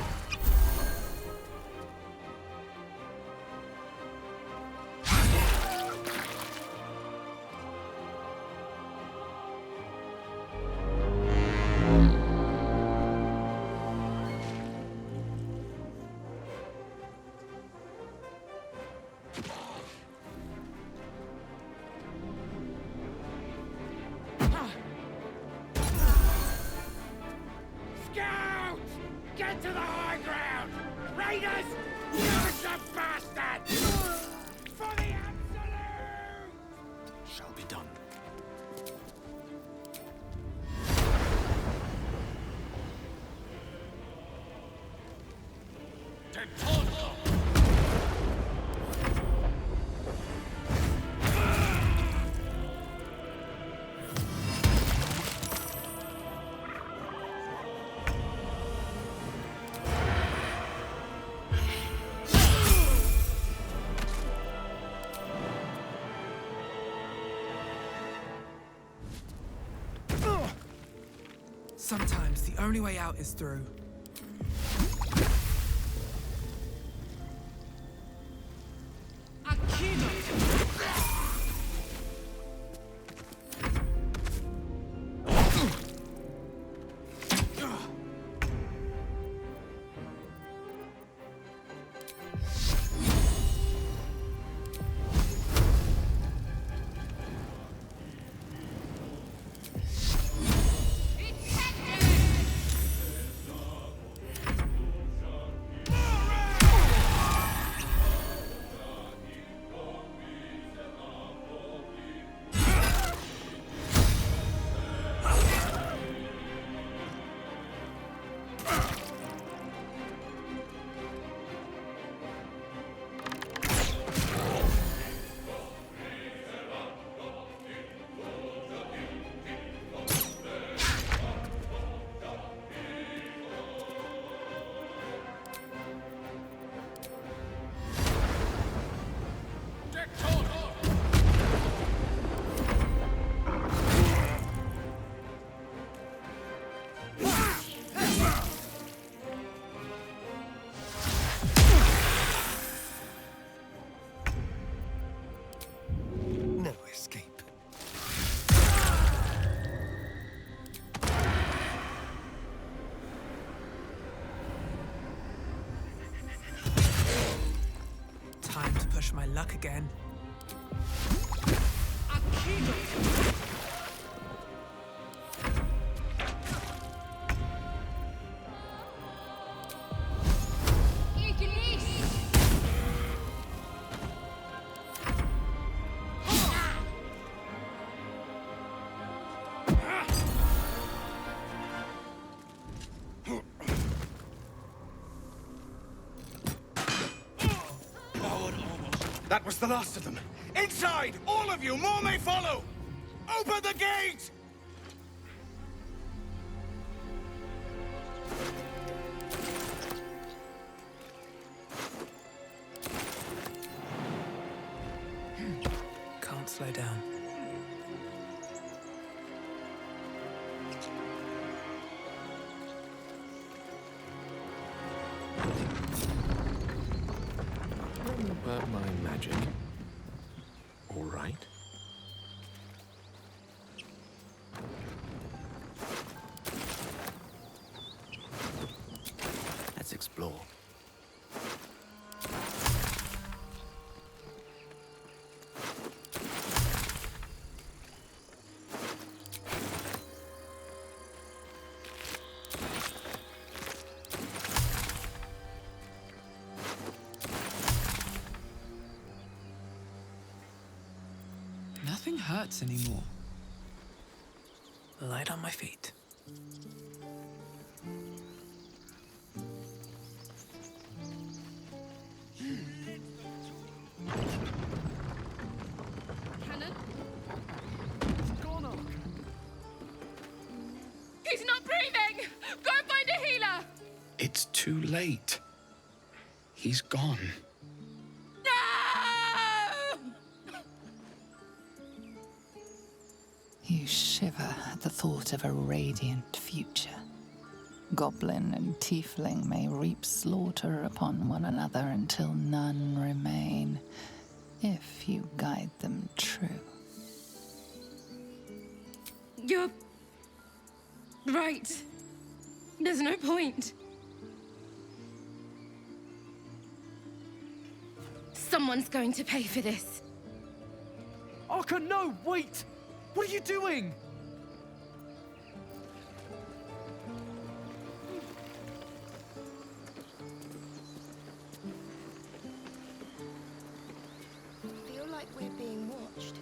Speaker 16: Scouts! Get to the high ground! Raiders! Use the bastard! For the absolute!
Speaker 11: Shall be done.
Speaker 5: Sometimes the only way out is through.
Speaker 2: my luck again.
Speaker 17: That was the last of them. Inside! All of you! More may follow! Open the gate!
Speaker 2: Can't slow down.
Speaker 8: About my magic. All right. Let's explore.
Speaker 2: Nothing hurts anymore. Light on my feet.
Speaker 18: Cannon? He's not breathing! Go find a healer!
Speaker 5: It's too late. He's gone.
Speaker 1: You shiver at the thought of a radiant future. Goblin and tiefling may reap slaughter upon one another until none remain, if you guide them true.
Speaker 18: You're right. There's no point. Someone's going to pay for this.
Speaker 15: Arka, no, wait! What are you doing?
Speaker 12: Feel like we're being watched.